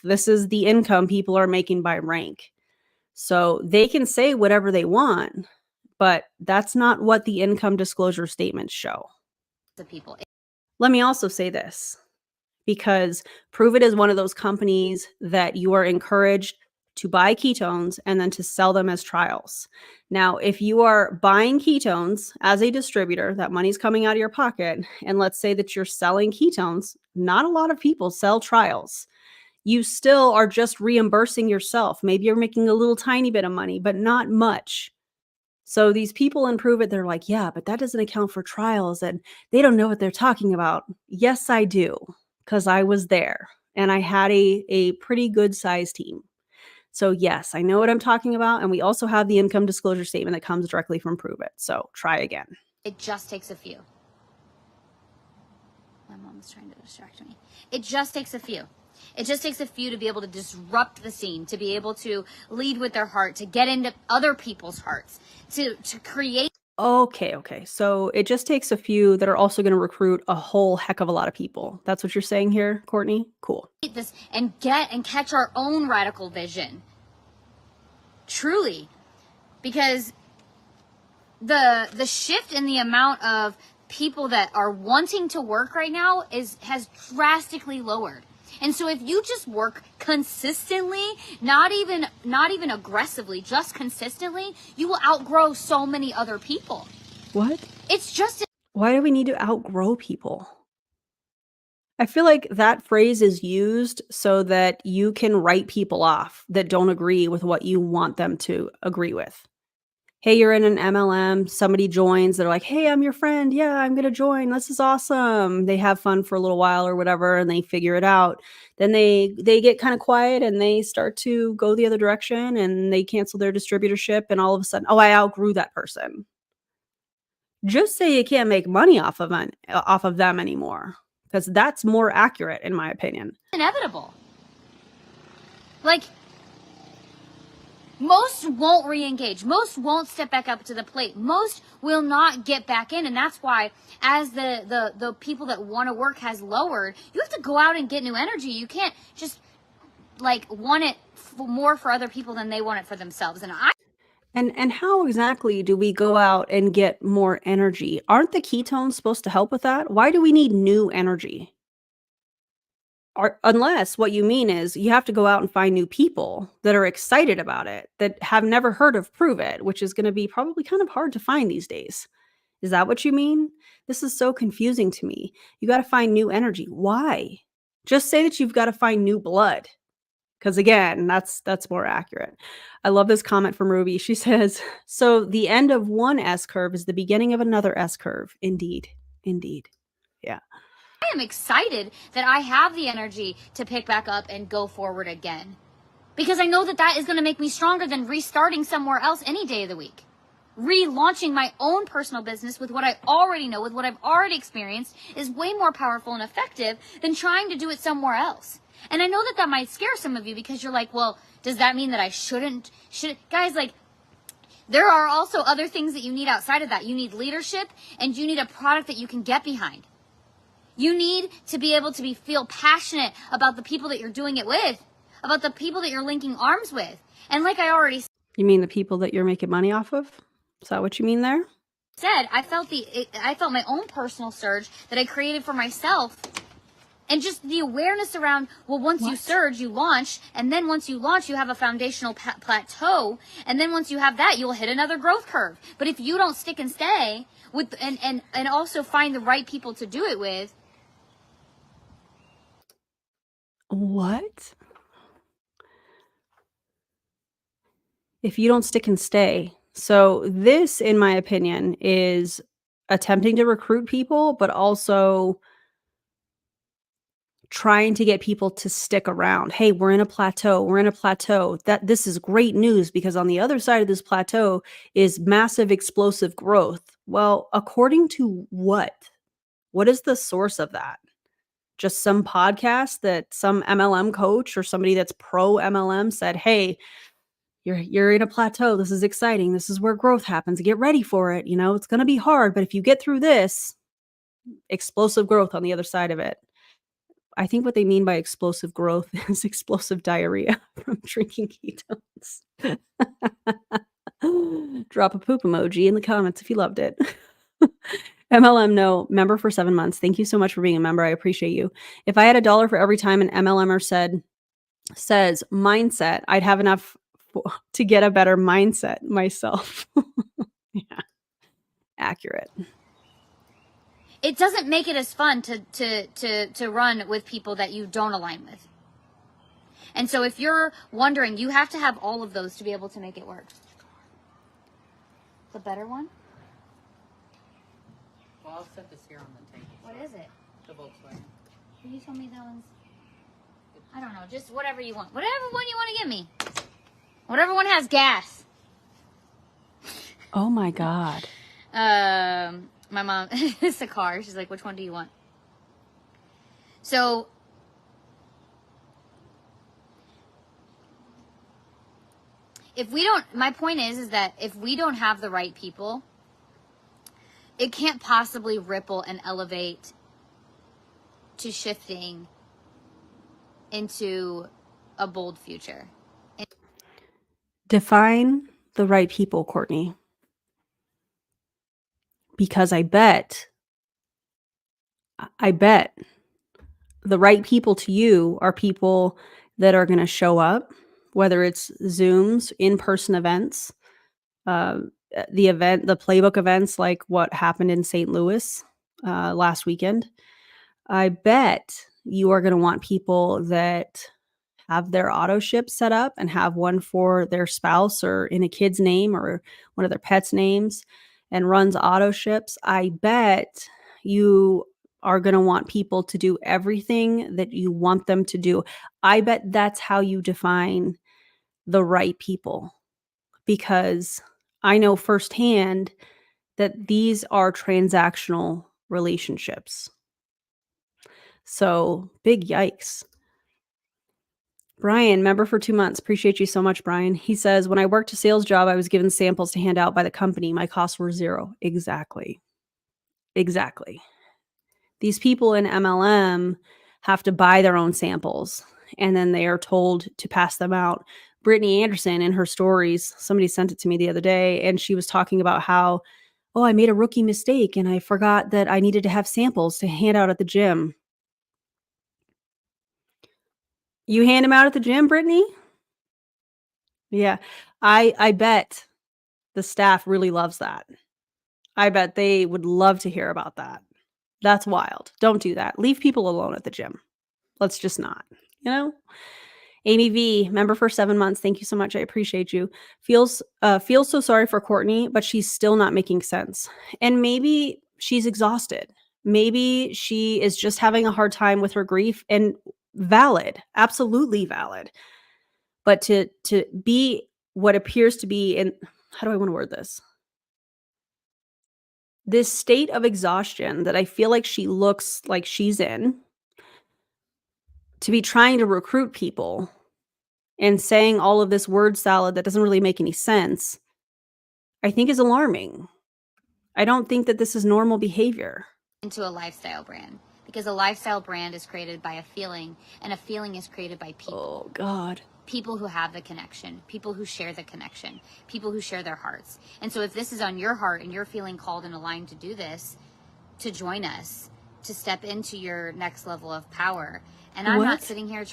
[SPEAKER 1] This is the income people are making by rank. So they can say whatever they want, but that's not what the income disclosure statements show.
[SPEAKER 2] The people.
[SPEAKER 1] Let me also say this, because Pruvit is one of those companies that you are encouraged to buy ketones and then to sell them as trials. Now, if you are buying ketones as a distributor, that money's coming out of your pocket, and let's say that you're selling ketones, not a lot of people sell trials. You still are just reimbursing yourself. Maybe you're making a little tiny bit of money, but not much. So these people in Pruvit, they're like, yeah, but that doesn't account for trials and they don't know what they're talking about. Yes, I do, because I was there and I had a pretty good size team. So yes, I know what I'm talking about. And we also have the income disclosure statement that comes directly from Pruvit. So try again.
[SPEAKER 2] It just takes a few. My mom's trying to distract me. It just takes a few. It just takes a few to be able to disrupt the scene, to be able to lead with their heart, to get into other people's hearts, to create.
[SPEAKER 1] Okay. So it just takes a few that are also going to recruit a whole heck of a lot of people. That's what you're saying here, Courtney? Cool.
[SPEAKER 2] This and catch our own radical vision. Truly. Because the shift in the amount of people that are wanting to work right now has drastically lowered. And so if you just work consistently, not even aggressively, just consistently, you will outgrow so many other people.
[SPEAKER 1] What?
[SPEAKER 2] It's just...
[SPEAKER 1] Why do we need to outgrow people? I feel like that phrase is used so that you can write people off that don't agree with what you want them to agree with. Hey, you're in an MLM, somebody joins, they're like, hey, I'm your friend. Yeah, I'm going to join. This is awesome. They have fun for a little while or whatever, and they figure it out. Then they get kind of quiet and they start to go the other direction and they cancel their distributorship. And all of a sudden, oh, I outgrew that person. Just say you can't make money off of them anymore, because that's more accurate, in my opinion.
[SPEAKER 2] Inevitable. Like, most won't re-engage. Most won't step back up to the plate. Most will not get back in. And that's why, as the people that want to work has lowered, you have to go out and get new energy. You can't just like want it more for other people than they want it for themselves.
[SPEAKER 1] And how exactly do we go out and get more energy? Aren't the ketones supposed to help with that? Why do we need new energy? Unless what you mean is you have to go out and find new people that are excited about it, that have never heard of Pruvit, which is going to be probably kind of hard to find these days. Is that what you mean? This is so confusing to me. You got to find new energy. Why? Just say that you've got to find new blood. Because again, that's more accurate. I love this comment from Ruby. She says, so the end of one S-curve is the beginning of another S-curve. Indeed. Yeah.
[SPEAKER 2] I am excited that I have the energy to pick back up and go forward again. Because I know that is going to make me stronger than restarting somewhere else any day of the week. Relaunching my own personal business with what I already know, with what I've already experienced, is way more powerful and effective than trying to do it somewhere else. And I know that might scare some of you because you're like, well, does that mean that I shouldn't? Guys, like, there are also other things that you need outside of that. You need leadership, and you need a product that you can get behind. You need to be able to feel passionate about the people that you're doing it with, about the people that you're linking arms with. And like I already said.
[SPEAKER 1] You mean the people that you're making money off of? Is that what you mean there?
[SPEAKER 2] I felt my own personal surge that I created for myself. And just the awareness around, well, once you surge, you launch. And then once you launch, you have a foundational plateau. And then once you have that, you'll hit another growth curve. But if you don't stick and stay with, and also find the right people to do it with.
[SPEAKER 1] What? If you don't stick and stay. So this, in my opinion, is attempting to recruit people, but also trying to get people to stick around. Hey, we're in a plateau. We're in a plateau. That this is great news because on the other side of this plateau is massive explosive growth. Well, according to what? What is the source of that? Just some podcast that some MLM coach or somebody that's pro MLM said, "Hey, you're in a plateau. This is exciting. This is where growth happens. Get ready for it. You know, it's going to be hard, but if you get through this, explosive growth on the other side of it." I think what they mean by explosive growth is explosive diarrhea from drinking ketones. Drop a poop emoji in the comments if you loved it. MLM, no, member for 7 months. Thank you so much for being a member. I appreciate you. If I had $1 for every time an MLMer says mindset, I'd have enough to get a better mindset myself. Yeah, accurate.
[SPEAKER 2] It doesn't make it as fun to run with people that you don't align with. And so if you're wondering, you have to have all of those to be able to make it work. The better one?
[SPEAKER 4] Well, I'll set this here on the table.
[SPEAKER 2] What is it?
[SPEAKER 4] The Volkswagen.
[SPEAKER 2] Can you tell me that one's... I don't know, just whatever you want. Whatever one you want to give me. Whatever one has gas.
[SPEAKER 1] Oh my God.
[SPEAKER 2] My mom, it's a car. She's like, which one do you want? So, if we don't, my point is that if we don't have the right people, it can't possibly ripple and elevate to shifting into a bold future.
[SPEAKER 1] Define the right people, Courtney. Because I bet the right people to you are people that are going to show up, whether it's Zooms, in-person events, the playbook events like what happened in St. Louis last weekend. I bet you are going to want people that have their auto ship set up and have one for their spouse or in a kid's name or one of their pets' names and runs auto ships. I bet you are going to want people to do everything that you want them to do. I bet that's how you define the right people, because I know firsthand that these are transactional relationships. So big yikes. Brian, member for 2 months. Appreciate you so much, Brian. He says, when I worked a sales job, I was given samples to hand out by the company. My costs were $0. Exactly. These people in MLM have to buy their own samples, and then they are told to pass them out. Brittany Anderson, in her stories, somebody sent it to me the other day, and she was talking about how, I made a rookie mistake, and I forgot that I needed to have samples to hand out at the gym. You hand them out at the gym, Brittany? Yeah. I bet the staff really loves that. I bet they would love to hear about that. That's wild. Don't do that. Leave people alone at the gym. Let's just not, Amy V, member for 7 months. Thank you so much. I appreciate you. Feels so sorry for Courtney, but she's still not making sense. And maybe she's exhausted. Maybe she is just having a hard time with her grief, and valid, absolutely valid. But to be what appears to be in, how do I want to word this? This state of exhaustion that I feel like she looks like she's in, to be trying to recruit people and saying all of this word salad that doesn't really make any sense, I think is alarming. I don't think that this is normal behavior.
[SPEAKER 2] Into a lifestyle brand, because a lifestyle brand is created by a feeling, and a feeling is created by people.
[SPEAKER 1] Oh, God.
[SPEAKER 2] People who have the connection, people who share the connection, people who share their hearts. And so if this is on your heart and you're feeling called and aligned to do this, to join us, to step into your next level of power. And I'm not sitting here...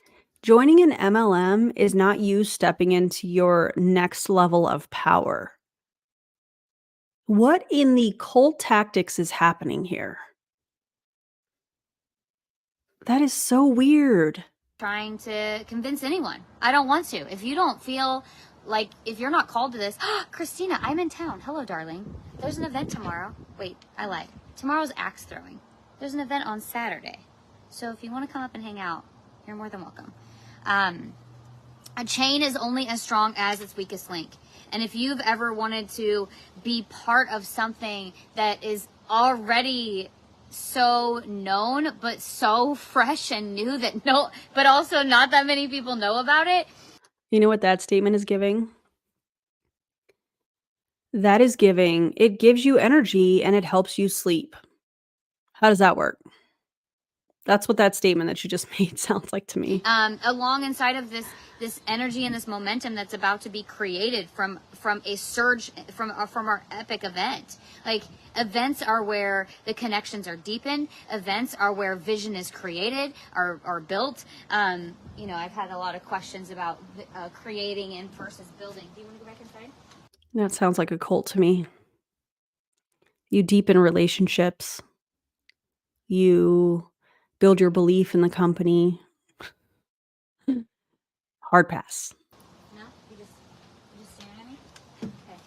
[SPEAKER 1] Joining an MLM is not you stepping into your next level of power. What in the cult tactics is happening here? That is so weird.
[SPEAKER 2] Trying to convince anyone. I don't want to. If you don't feel like, if you're not called to this... Christina, I'm in town. Hello, darling. There's an event tomorrow. Wait, I lied. Tomorrow's axe throwing. There's an event on Saturday. So if you want to come up and hang out, you're more than welcome. A chain is only as strong as its weakest link. And if you've ever wanted to be part of something that is already so known, but so fresh and new that but also not that many people know about it.
[SPEAKER 1] You know what that statement is giving? That is giving, it gives you energy and it helps you sleep. How does that work? That's what that statement that you just made sounds like to me.
[SPEAKER 2] Along inside of this energy and this momentum that's about to be created from a surge from our epic event. Like, events are where the connections are deepened. Events are where vision is created, are built. You know, I've had a lot of questions about creating and versus building. Do you want to go back inside?
[SPEAKER 1] That sounds like a cult to me. You deepen relationships. You build your belief in the company. Hard pass.
[SPEAKER 2] No? You just staring at me? Okay.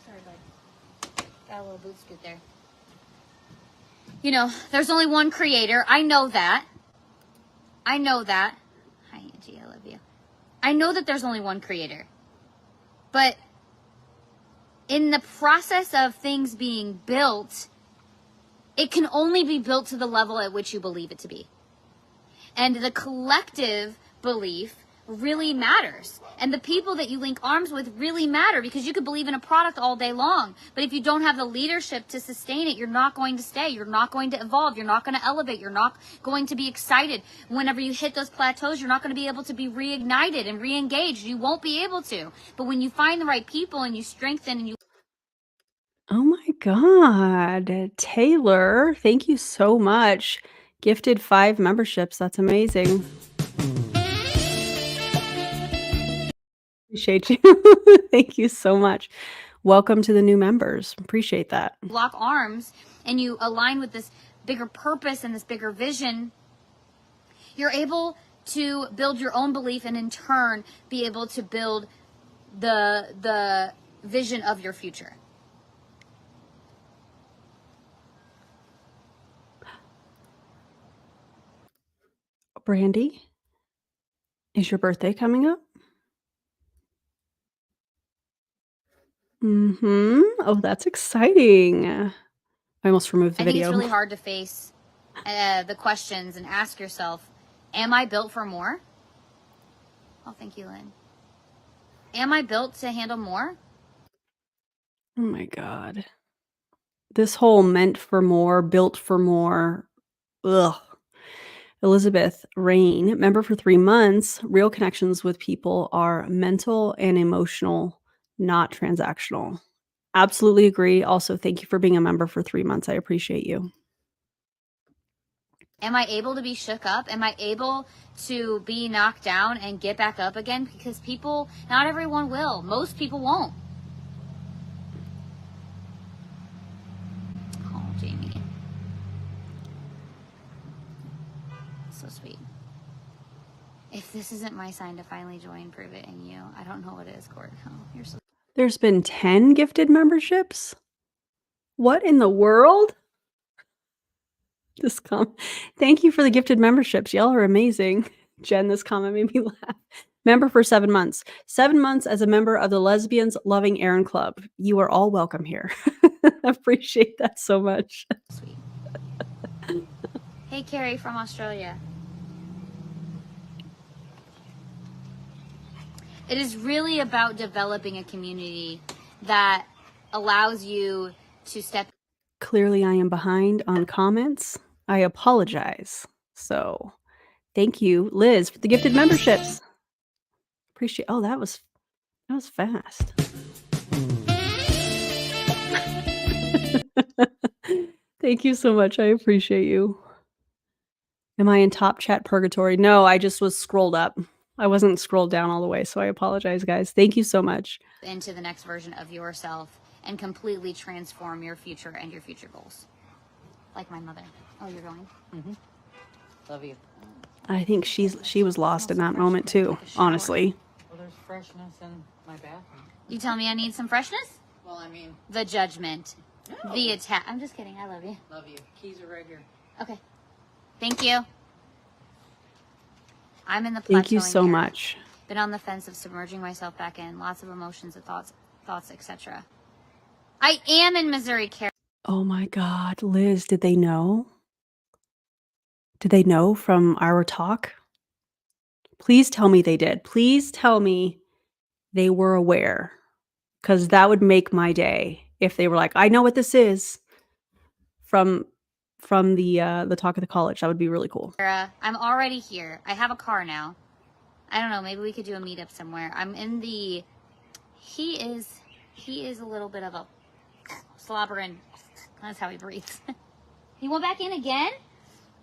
[SPEAKER 2] Sorry, bud. Got a little boot scoot there. You know, there's only one creator. I know that. Hi, Angie. I love you. I know that there's only one creator. But in the process of things being built, it can only be built to the level at which you believe it to be. And the collective belief really matters. And the people that you link arms with really matter, because you could believe in a product all day long. But if you don't have the leadership to sustain it, you're not going to stay. You're not going to evolve. You're not going to elevate. You're not going to be excited. Whenever you hit those plateaus, you're not going to be able to be reignited and re-engaged. You won't be able to. But when you find the right people and you strengthen and you...
[SPEAKER 1] Oh my God. Taylor, thank you so much. Gifted 5 memberships. That's amazing. Appreciate you. Thank you so much. Welcome to the new members. Appreciate that.
[SPEAKER 2] lock arms and you align with this bigger purpose and this bigger vision, you're able to build your own belief and in turn be able to build the vision of your future.
[SPEAKER 1] Brandy, is your birthday coming up? Oh, that's exciting. I almost removed the
[SPEAKER 2] I think
[SPEAKER 1] video.
[SPEAKER 2] it's really hard to face the questions and ask yourself, am I built for more? Oh, thank you, Lynn. Am I built to handle more?
[SPEAKER 1] Oh my God. This whole meant for more, built for more. Ugh. Elizabeth Rain, member for 3 months. Real connections with people are mental and emotional, not transactional. Absolutely agree. Also, thank you for being a member for 3 months. I appreciate you.
[SPEAKER 2] Am I able to be shook up? Am I able to be knocked down and get back up again? Because people, not everyone will. Most people won't. Oh, Jamie. So sweet. If this isn't my sign to finally join Pruvit and you, I don't know what is, Court. Oh, you're so...
[SPEAKER 1] There's been 10 gifted memberships? What in the world? Thank you for the gifted memberships. Y'all are amazing. Jen, this comment made me laugh. Member for 7 months. 7 months as a member of the Lesbians Loving Aaron Club. You are all welcome here. Appreciate that so much.
[SPEAKER 2] Sweet. Hey, Carrie from Australia. It is really about developing a community that allows you to step...
[SPEAKER 1] Clearly, I am behind on comments. I apologize. So, thank you, Liz, for the gifted memberships. Appreciate. Oh, that was fast. Thank you so much. I appreciate you. Am I in top chat purgatory? No, I just was scrolled up. I wasn't scrolled down all the way, so I apologize, guys. Thank you so much.
[SPEAKER 2] Into the next version of yourself and completely transform your future and your future goals. Like my mother. Oh, you're going?
[SPEAKER 4] Mm-hmm. Love you.
[SPEAKER 1] I think she was lost in that moment too, honestly.
[SPEAKER 4] Well, there's freshness in my bathroom.
[SPEAKER 2] You tell me I need some freshness?
[SPEAKER 4] Well, I mean...
[SPEAKER 2] The judgment.
[SPEAKER 4] No.
[SPEAKER 2] The attack. I'm just kidding. I love you.
[SPEAKER 4] Love you. Keys are right here.
[SPEAKER 2] Okay. Thank you. I'm in the plateauing
[SPEAKER 1] Thank you so
[SPEAKER 2] era.
[SPEAKER 1] much.
[SPEAKER 2] Been on the fence of submerging myself back in. Lots of emotions and thoughts, etc. I am in Missouri, Carol.
[SPEAKER 1] Oh my God, Liz, did they know? Did they know from our talk? Please tell me they did. Please tell me they were aware, because that would make my day if they were like, I know what this is from the talk of the college. That would be really cool.
[SPEAKER 2] I'm already here. I have a car now. I don't know. Maybe we could do a meetup somewhere. I'm in the. He is a little bit of a slobbering. That's how he breathes. He went back in again.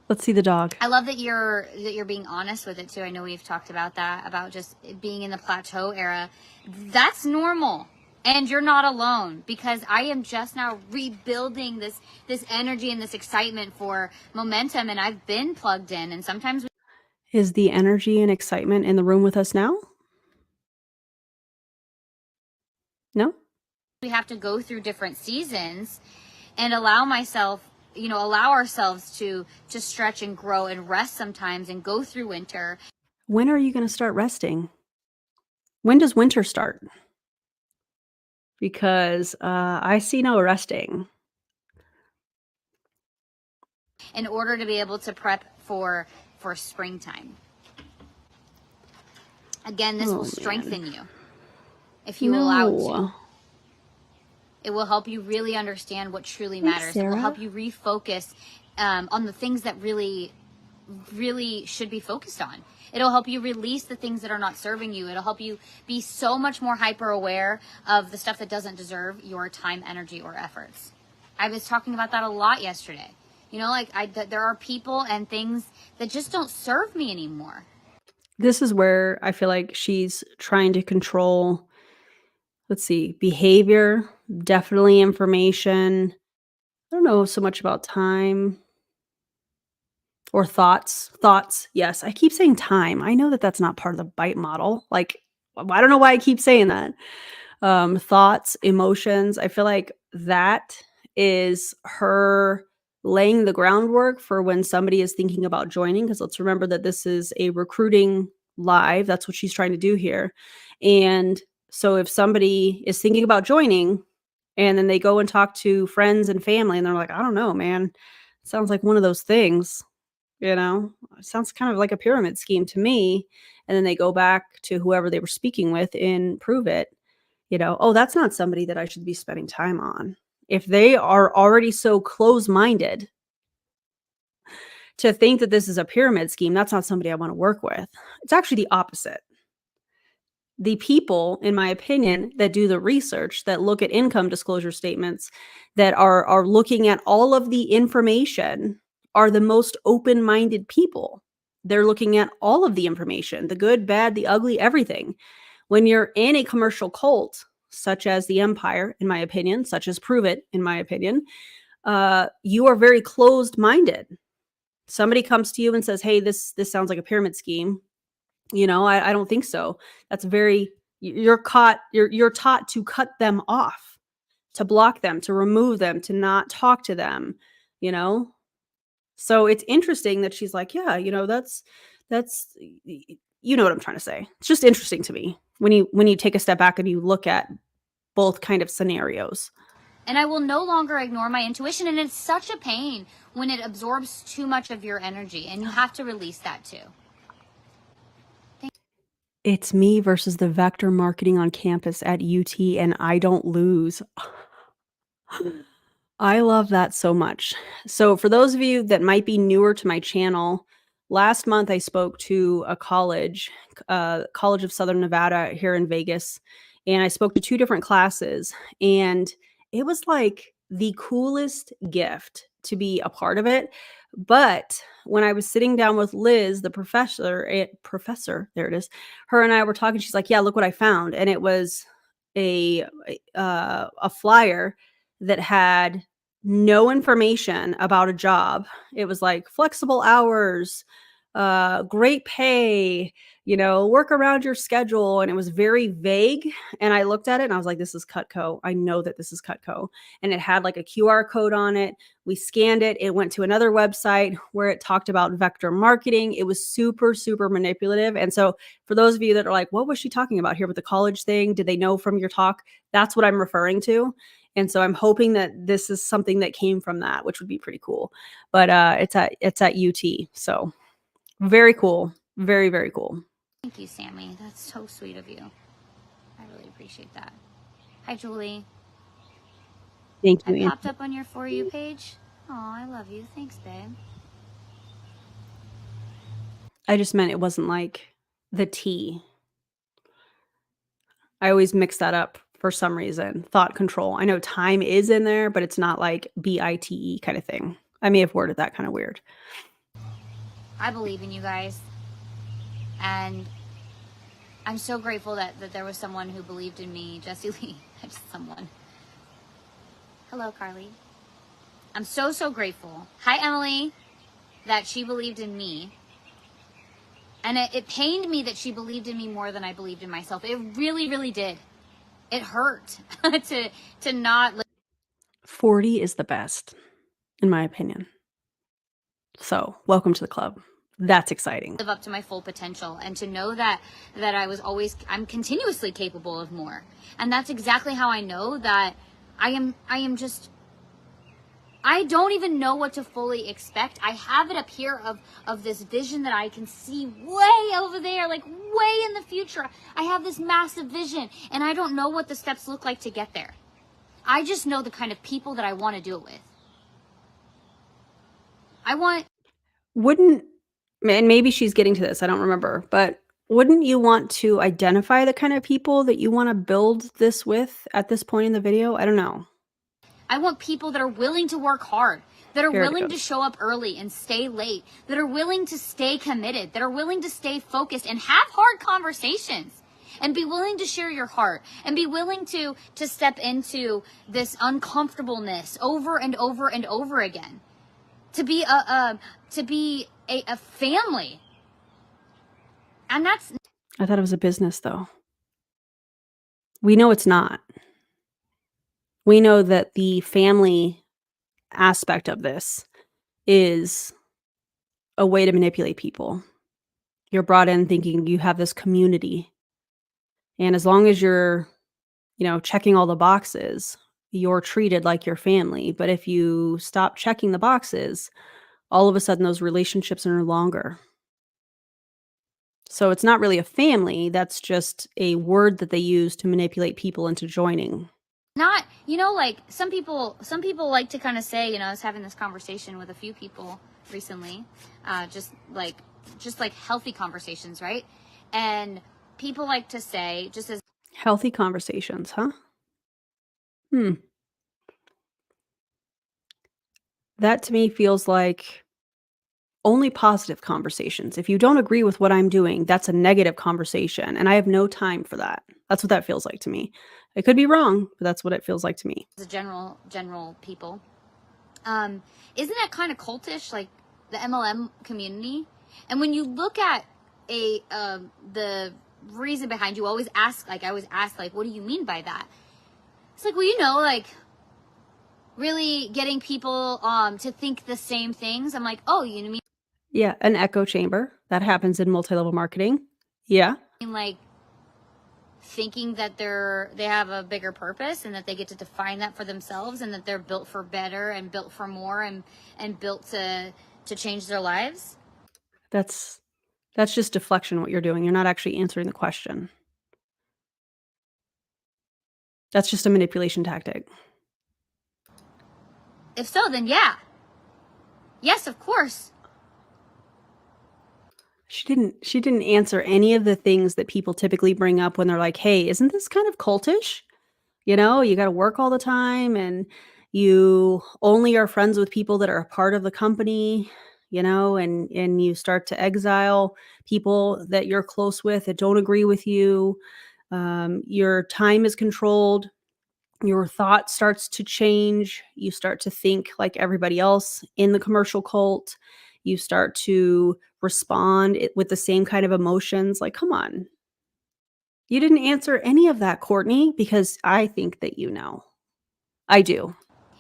[SPEAKER 1] Let's see the dog.
[SPEAKER 2] I love that you're being honest with it too. I know we've talked about that, about just being in the plateau era. That's normal. And you're not alone, because I am just now rebuilding this energy and this excitement for momentum, and I've been plugged in, and sometimes
[SPEAKER 1] Is the energy and excitement in the room with us now? No?
[SPEAKER 2] we have to go through different seasons and allow ourselves to stretch and grow and rest sometimes and go through winter.
[SPEAKER 1] When are you going to start resting? When does winter start? Because I see no resting.
[SPEAKER 2] In order to be able to prep for springtime. Again, this will strengthen you if you allow it to. It will help you really understand what truly matters. It will help you refocus on the things that really, really should be focused on. It'll help you release the things that are not serving you. It'll help you be so much more hyper aware of the stuff that doesn't deserve your time, energy, or efforts. I was talking about that a lot yesterday. You know, there are people and things that just don't serve me anymore.
[SPEAKER 1] This is where I feel like she's trying to control, let's see, behavior, definitely information. I don't know so much about time or thoughts. Thoughts, yes. I keep saying time. I know that that's not part of the bite model. Like, I don't know why I keep saying that. Thoughts, emotions. I feel like that is her laying the groundwork for when somebody is thinking about joining, because let's remember that this is a recruiting live. That's what she's trying to do here. And so if somebody is thinking about joining and then they go and talk to friends and family and they're like, I don't know, man, it sounds like one of those things, it sounds kind of like a pyramid scheme to me. And then they go back to whoever they were speaking with in Pruvit, oh, that's not somebody that I should be spending time on. If they are already so close-minded to think that this is a pyramid scheme, that's not somebody I want to work with. It's actually the opposite. The people, in my opinion, that do the research, that look at income disclosure statements, that are looking at all of the information, are the most open-minded people. They're looking at all of the information, the good, bad, the ugly, everything. When you're in a commercial cult, such as the Empire, in my opinion, such as Pruvit, in my opinion, you are very closed-minded. Somebody comes to you and says, hey, this sounds like a pyramid scheme. I don't think so. That's you're taught to cut them off, to block them, to remove them, to not talk to them, So it's interesting that she's like, yeah, that's you know what I'm trying to say. It's just interesting to me when you take a step back and you look at both kind of scenarios.
[SPEAKER 2] And I will no longer ignore my intuition. And it's such a pain when it absorbs too much of your energy, and you have to release that too.
[SPEAKER 1] It's me versus the vector marketing on campus at UT, and I don't lose. I love that so much. So for those of you that might be newer to my channel, last month I spoke to a college of Southern Nevada here in Vegas, and I spoke to 2 different classes, and it was like the coolest gift to be a part of it. But when I was sitting down with Liz, the professor, there it is, her and I were talking, she's like, yeah, look what I found. And it was a flyer that had no information about a job. It was like flexible hours, great pay, work around your schedule. And it was very vague. And I looked at it and I was like, this is Cutco. I know that this is Cutco. And it had like a QR code on it. We scanned it. It went to another website where it talked about vector marketing. It was super, super manipulative. And so for those of you that are like, what was she talking about here with the college thing? Did they know from your talk? That's what I'm referring to. And so I'm hoping that this is something that came from that, which would be pretty cool. But it's at UT. So very cool. Very, very cool.
[SPEAKER 2] Thank you, Sammy. That's so sweet of you. I really appreciate that. Hi, Julie.
[SPEAKER 1] Thank you,
[SPEAKER 2] I
[SPEAKER 1] Ann.
[SPEAKER 2] popped up on your For You page. Oh, I love you. Thanks, babe.
[SPEAKER 1] I just meant it wasn't like the T. I always mix that up for some reason. Thought control. I know time is in there, but it's not like BITE kind of thing. I may have worded that kind of weird.
[SPEAKER 2] I believe in you guys. And I'm so grateful that there was someone who believed in me. Jessie Lee. Just someone. Hello, Carly. I'm so, so grateful. Hi, Emily. That she believed in me. And it pained me that she believed in me more than I believed in myself. It really, really did. It hurt to not
[SPEAKER 1] 40 is the best, in my opinion. So welcome to the club. That's exciting.
[SPEAKER 2] live up to my full potential, and to know that I'm continuously capable of more. And that's exactly how I know that I am just, I don't even know what to fully expect. I have it up here of this vision that I can see way over there, like way in the future. I have this massive vision, and I don't know what the steps look like to get there. I just know the kind of people that I want to do it with.
[SPEAKER 1] And maybe she's getting to this, I don't remember, but wouldn't you want to identify the kind of people that you want to build this with at this point in the video? I don't know.
[SPEAKER 2] I want people that are willing to work hard, that are
[SPEAKER 1] Here it
[SPEAKER 2] willing to
[SPEAKER 1] goes.
[SPEAKER 2] show up early and stay late, that are willing to stay committed, that are willing to stay focused and have hard conversations, and be willing to share your heart, and be willing to step into this uncomfortableness over and over and over again. To be a family. And that's
[SPEAKER 1] I thought it was a business, though. We know it's not. We know that the family aspect of this is a way to manipulate people. You're brought in thinking you have this community. And as long as you're, checking all the boxes, you're treated like your family. But if you stop checking the boxes, all of a sudden those relationships are no longer. So it's not really a family. That's just a word that they use to manipulate people into joining.
[SPEAKER 2] not, like some people like to kind of say, I was having this conversation with a few people recently, just like healthy conversations, right? And people like to say, just as
[SPEAKER 1] Healthy conversations, huh? That to me feels like only positive conversations. If you don't agree with what I'm doing, that's a negative conversation, and I have no time for that. That's what that feels like to me. I could be wrong, but that's what it feels like to me.
[SPEAKER 2] a general people, isn't that kind of cultish, like the MLM community? And when you look at the reason behind, I always ask, like, what do you mean by that? It's like, well, like really getting people to think the same things. I'm like, oh, mean
[SPEAKER 1] Yeah, an echo chamber. That happens in multi-level marketing. Yeah.
[SPEAKER 2] like thinking that they have a bigger purpose, and that they get to define that for themselves, and that they're built for better and built for more and built to change their lives?
[SPEAKER 1] That's just deflection, what you're doing. You're not actually answering the question. That's just a manipulation tactic.
[SPEAKER 2] If so, then yeah. Yes, of course.
[SPEAKER 1] She didn't answer any of the things that people typically bring up when they're like, "Hey, isn't this kind of cultish? You got to work all the time, and you only are friends with people that are a part of the company, and you start to exile people that you're close with that don't agree with you. Your time is controlled. Your thought starts to change. You start to think like everybody else in the commercial cult. You start to respond with the same kind of emotions. Like, come on. You didn't answer any of that, Courtney, because I think that you know. I do.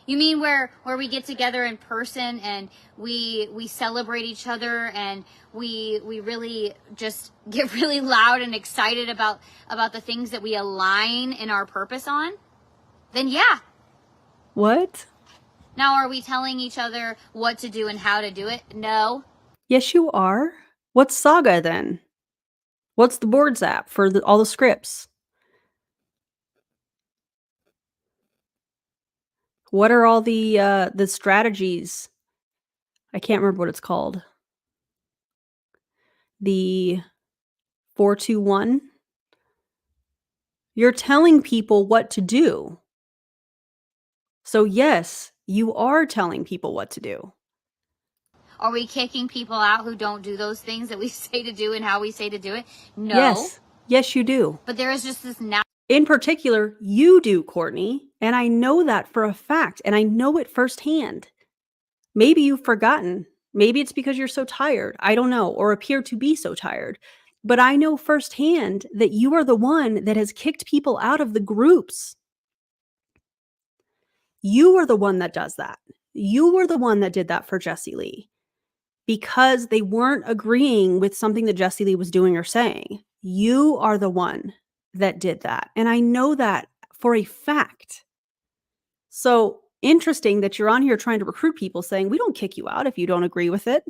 [SPEAKER 2] You mean where we get together in person and we celebrate each other and we really just get really loud and excited about the things that we align in our purpose on? Then yeah.
[SPEAKER 1] What?
[SPEAKER 2] Now, are we telling each other what to do and how to do it? No.
[SPEAKER 1] Yes, you are. What's Saga then? What's the boards app for all the scripts? What are all the strategies? I can't remember what it's called. The 421. You're telling people what to do. So yes, you are telling people what to do.
[SPEAKER 2] Are we kicking people out who don't do those things that we say to do and how we say to do it? No.
[SPEAKER 1] Yes. Yes, you do.
[SPEAKER 2] But there is just this
[SPEAKER 1] In particular, you do, Courtney, and I know that for a fact, and I know it firsthand. Maybe you've forgotten. Maybe it's because you're so tired. I don't know, or appear to be so tired. But I know firsthand that you are the one that has kicked people out of the groups. You are the one that does that. You were the one that did that for Jessie Lee because they weren't agreeing with something that Jessie Lee was doing or saying. You are the one that did that. And I know that for a fact. So interesting that you're on here trying to recruit people saying, we don't kick you out if you don't agree with it.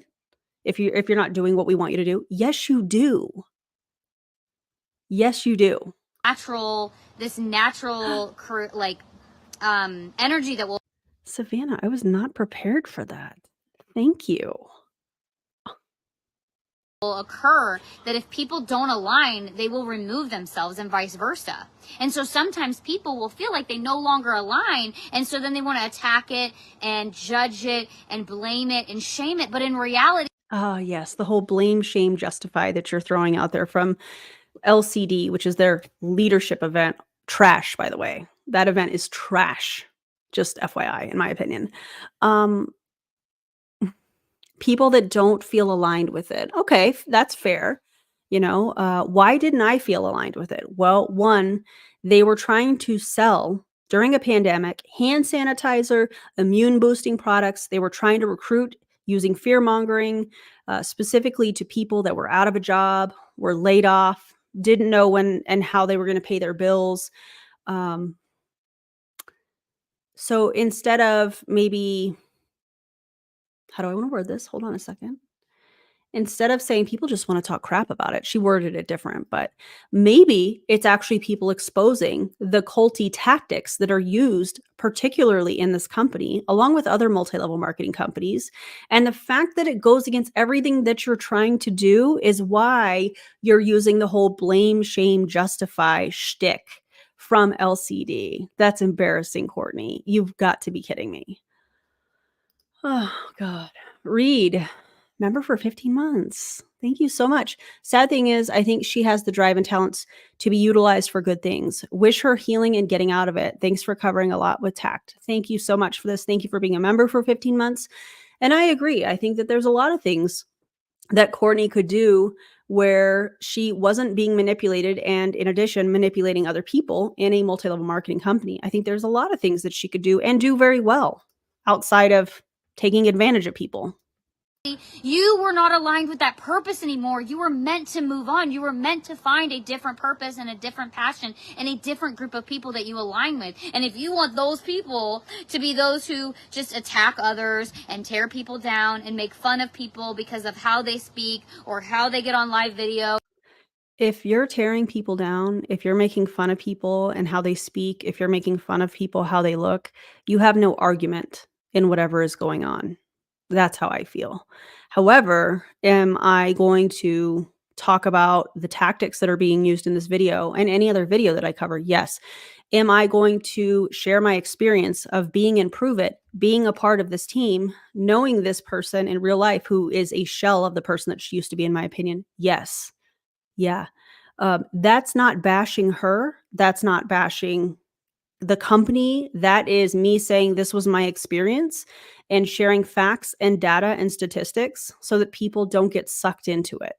[SPEAKER 1] If you're not doing what we want you to do. Yes, you do. Yes, you do.
[SPEAKER 2] this natural energy that will
[SPEAKER 1] Savannah, I was not prepared for that. Thank you.
[SPEAKER 2] occur, that if people don't align, they will remove themselves and vice versa. And so sometimes people will feel like they no longer align, and so then they want to attack it and judge it and blame it and shame it. But in reality,
[SPEAKER 1] Yes, the whole blame, shame, justify that you're throwing out there from LCD, which is their leadership event. Trash, by the way. That event is trash. Just FYI, in my opinion. People that don't feel aligned with it. Okay, that's fair. Why didn't I feel aligned with it? Well, one, they were trying to sell during a pandemic hand sanitizer, immune boosting products. They were trying to recruit using fear mongering, specifically to people that were out of a job, were laid off, didn't know when and how they were going to pay their bills. So instead of maybe, how do I want to word this? Hold on a second. Instead of saying people just want to talk crap about it, she worded it different, but maybe it's actually people exposing the culty tactics that are used, particularly in this company, along with other multi-level marketing companies. And the fact that it goes against everything that you're trying to do is why you're using the whole blame, shame, justify shtick from LCD. That's embarrassing, Courtney. You've got to be kidding me. Oh, God. Reed. Member for 15 months. Thank you so much. Sad thing is, I think she has the drive and talents to be utilized for good things. Wish her healing and getting out of it. Thanks for covering a lot with tact. Thank you so much for this. Thank you for being a member for 15 months. And I agree. I think that there's a lot of things that Courtney could do where she wasn't being manipulated and, in addition, manipulating other people in a multi-level marketing company. I think there's a lot of things that she could do and do very well outside of taking advantage of people.
[SPEAKER 2] you were not aligned with that purpose anymore. You were meant to move on. You were meant to find a different purpose and a different passion and a different group of people that you align with. And if you want those people to be those who just attack others and tear people down and make fun of people because of how they speak or how they get on live video.
[SPEAKER 1] If you're tearing people down, if you're making fun of people and how they speak, if you're making fun of people, how they look, you have no argument in whatever is going on. That's how I feel. However, am I going to talk about the tactics that are being used in this video and any other video that I cover? Yes. Am I going to share my experience of being in Pruvit, being a part of this team, knowing this person in real life who is a shell of the person that she used to be, in my opinion? Yes. Yeah. That's not bashing her. That's not bashing the company. That is me saying this was my experience. and sharing facts and data and statistics so that people don't get sucked into it.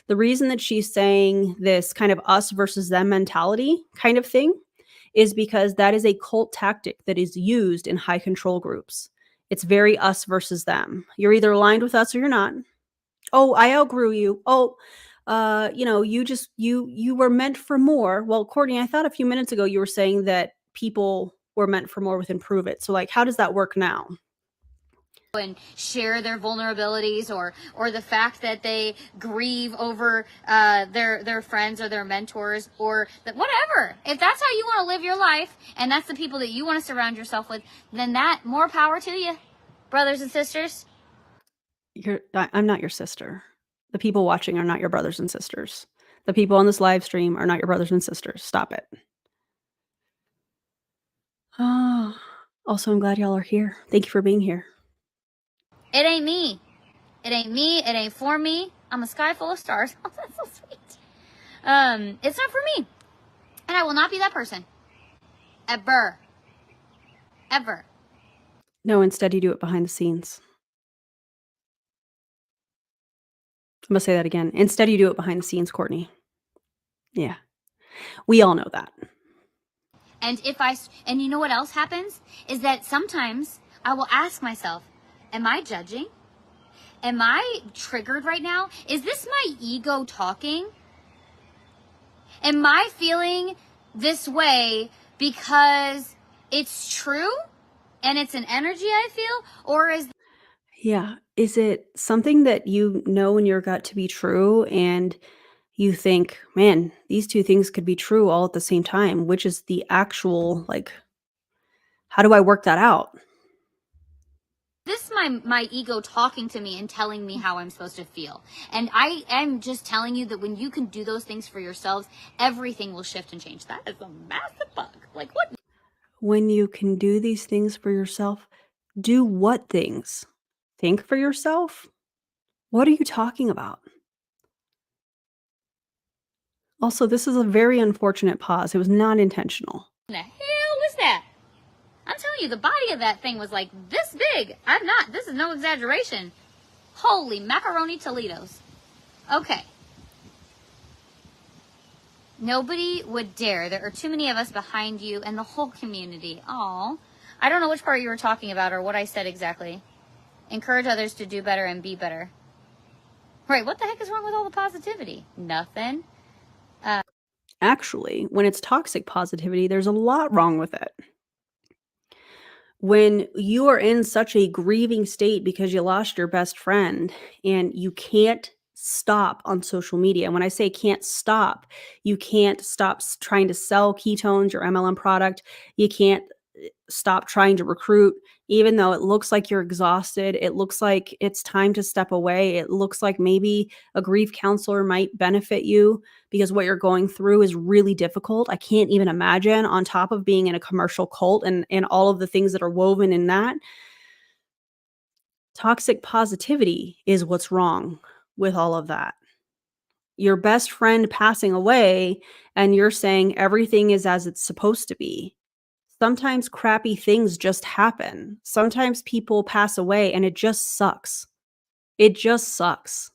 [SPEAKER 1] The reason that she's saying this kind of us versus them mentality kind of thing is because that is a cult tactic that is used in high control groups. It's very us versus them. You're either aligned with us or you're not. Oh, I outgrew you. Oh, you were meant for more. Well, Courtney, I thought a few minutes ago you were saying that people were meant for more within Pruvit. So like, how does that work now?
[SPEAKER 2] And share their vulnerabilities or the fact that they grieve over their friends or their mentors or whatever. If that's how you want to live your life and that's the people that you want to surround yourself with, then that more power to you, brothers and sisters.
[SPEAKER 1] I'm not your sister. The people watching are not your brothers and sisters. The people on this live stream are not your brothers and sisters. Stop it. Also, I'm glad y'all are here. Thank you for being here.
[SPEAKER 2] It ain't me. It ain't me. It ain't for me. I'm a sky full of stars. Oh, that's so sweet. It's not for me. And I will not be that person. Ever. Ever.
[SPEAKER 1] No, instead you do it behind the scenes. I'm going to say that again. Instead you do it behind the scenes, Courtney. Yeah. We all know that.
[SPEAKER 2] And and you know what else happens? Is that sometimes I will ask myself, am I judging? Am I triggered right now? Is this my ego talking? Am I feeling this way because it's true and it's an energy I feel? Or is
[SPEAKER 1] it something that you know in your gut to be true and you think, man, these two things could be true all at the same time, which is the actual, like, how do I work that out?
[SPEAKER 2] this my ego talking to me and telling me how I'm supposed to feel? And I am just telling you that when you can do those things for yourselves, everything will shift and change. That is a massive bug. Like, what?
[SPEAKER 1] When you can do these things for yourself, do what things? Think for yourself? What are you talking about? Also, this is a very unfortunate pause. It was not intentional.
[SPEAKER 2] What the hell was that? I'm telling you, the body of that thing was like this big. This is no exaggeration. Holy macaroni Toledos. Okay. Nobody would dare. There are too many of us behind you and the whole community. Aw. I don't know which part you were talking about or what I said exactly. Encourage others to do better and be better. Right, what the heck is wrong with all the positivity? Nothing.
[SPEAKER 1] Actually, when it's toxic positivity, there's a lot wrong with it. When you are in such a grieving state because you lost your best friend and you can't stop on social media. And when I say can't stop, you can't stop trying to sell ketones, your MLM product. You can't stop trying to recruit, even though it looks like you're exhausted. It looks like it's time to step away. It looks like maybe a grief counselor might benefit you because what you're going through is really difficult. I can't even imagine, on top of being in a commercial cult and all of the things that are woven in that. Toxic positivity is what's wrong with all of that. Your best friend passing away and you're saying everything is as it's supposed to be. Sometimes crappy things just happen. Sometimes people pass away and it just sucks. It just sucks.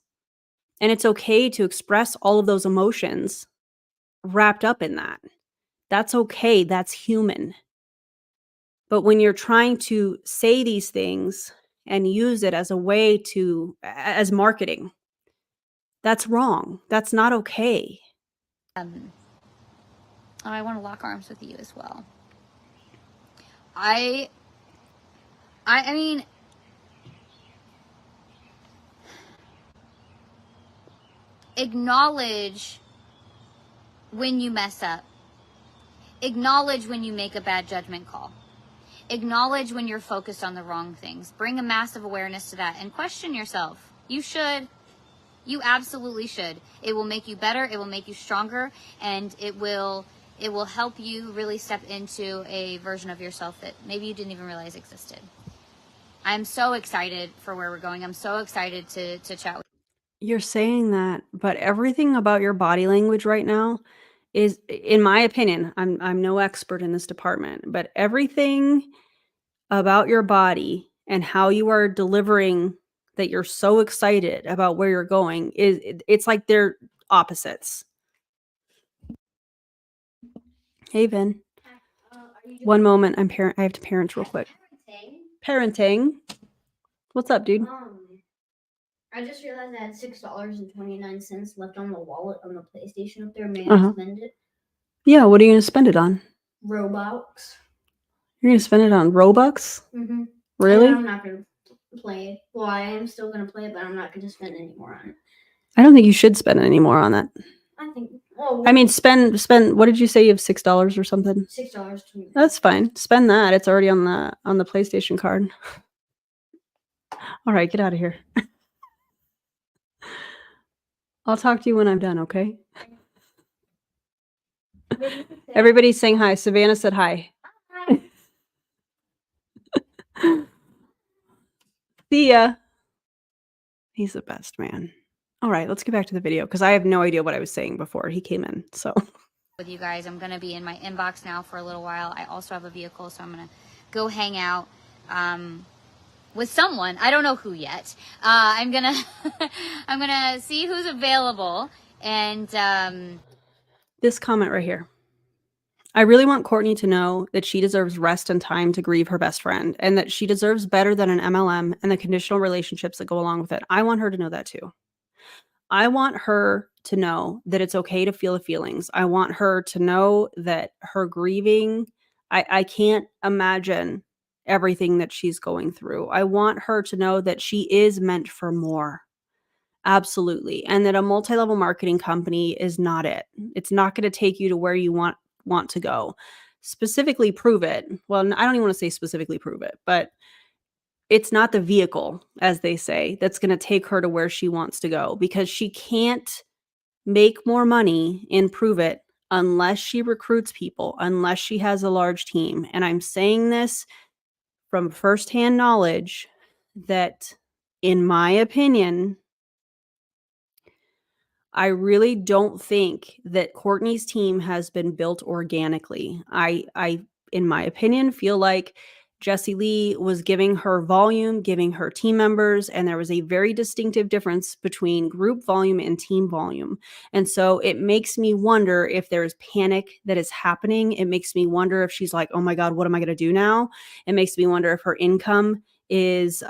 [SPEAKER 1] And it's okay to express all of those emotions wrapped up in that. That's okay. That's human. But when you're trying to say these things and use it as a way as marketing, that's wrong. That's not okay.
[SPEAKER 2] I want to lock arms with you as well. I mean, acknowledge when you mess up. Acknowledge when you make a bad judgment call. Acknowledge when you're focused on the wrong things. Bring a massive awareness to that and question yourself. You should. You absolutely should. It will make you better. It will make you stronger. And it will help you really step into a version of yourself that maybe you didn't even realize existed. I'm so excited for where we're going. I'm so excited to chat with you.
[SPEAKER 1] You're saying that, but everything about your body language right now is, in my opinion, I'm no expert in this department, but everything about your body and how you are delivering that you're so excited about where you're going it's like they're opposites. Hey, Vin. One moment. I have to parent real quick. Parenting. What's up, dude?
[SPEAKER 5] I just realized I had $6.29 left on the wallet on the PlayStation up there. May I spend it?
[SPEAKER 1] Yeah, what are you going to spend it on?
[SPEAKER 5] Robux.
[SPEAKER 1] You're going to spend it on Robux?
[SPEAKER 5] Mm-hmm.
[SPEAKER 1] Really?
[SPEAKER 5] And I'm not going to play it. Well, I am still going to play it, but I'm not going to spend any more on it.
[SPEAKER 1] I don't think you should spend any more on that.
[SPEAKER 5] I think. Well,
[SPEAKER 1] I mean, spend. What did you say? You have $6 or something?
[SPEAKER 5] $6.29.
[SPEAKER 1] That's fine. Spend that. It's already on the PlayStation card. All right, get out of here. I'll talk to you when I'm done, okay? Everybody's saying hi. Savannah said hi.
[SPEAKER 5] Hi.
[SPEAKER 1] See ya. He's the best, man. All right, let's get back to the video because I have no idea what I was saying before he came in. So
[SPEAKER 2] with you guys, I'm gonna be in my inbox now for a little while. I also have a vehicle, so I'm gonna go hang out with someone. I don't know who yet. I'm gonna I'm gonna see who's available. And
[SPEAKER 1] this comment right here. I really want Courtney to know that she deserves rest and time to grieve her best friend and that she deserves better than an MLM and the conditional relationships that go along with it. I want her to know that too. I want her to know that it's okay to feel the feelings. I want her to know that her grieving, I can't imagine everything that she's going through. I want her to know that she is meant for more. Absolutely. And that a multi-level marketing company is not it. It's not going to take you to where you want to go. Specifically Pruvit. Well, I don't even want to say specifically Pruvit, but it's not the vehicle, as they say, that's going to take her to where she wants to go because she can't make more money in Pruvit unless she recruits people, unless she has a large team. And I'm saying this from firsthand knowledge that, in my opinion, I really don't think that Courtney's team has been built organically. I, in my opinion, feel like Jessie Lee was giving her volume, giving her team members, and there was a very distinctive difference between group volume and team volume. And so it makes me wonder if there's panic that is happening. It makes me wonder if she's like, oh my God, what am I going to do now? It makes me wonder if her income is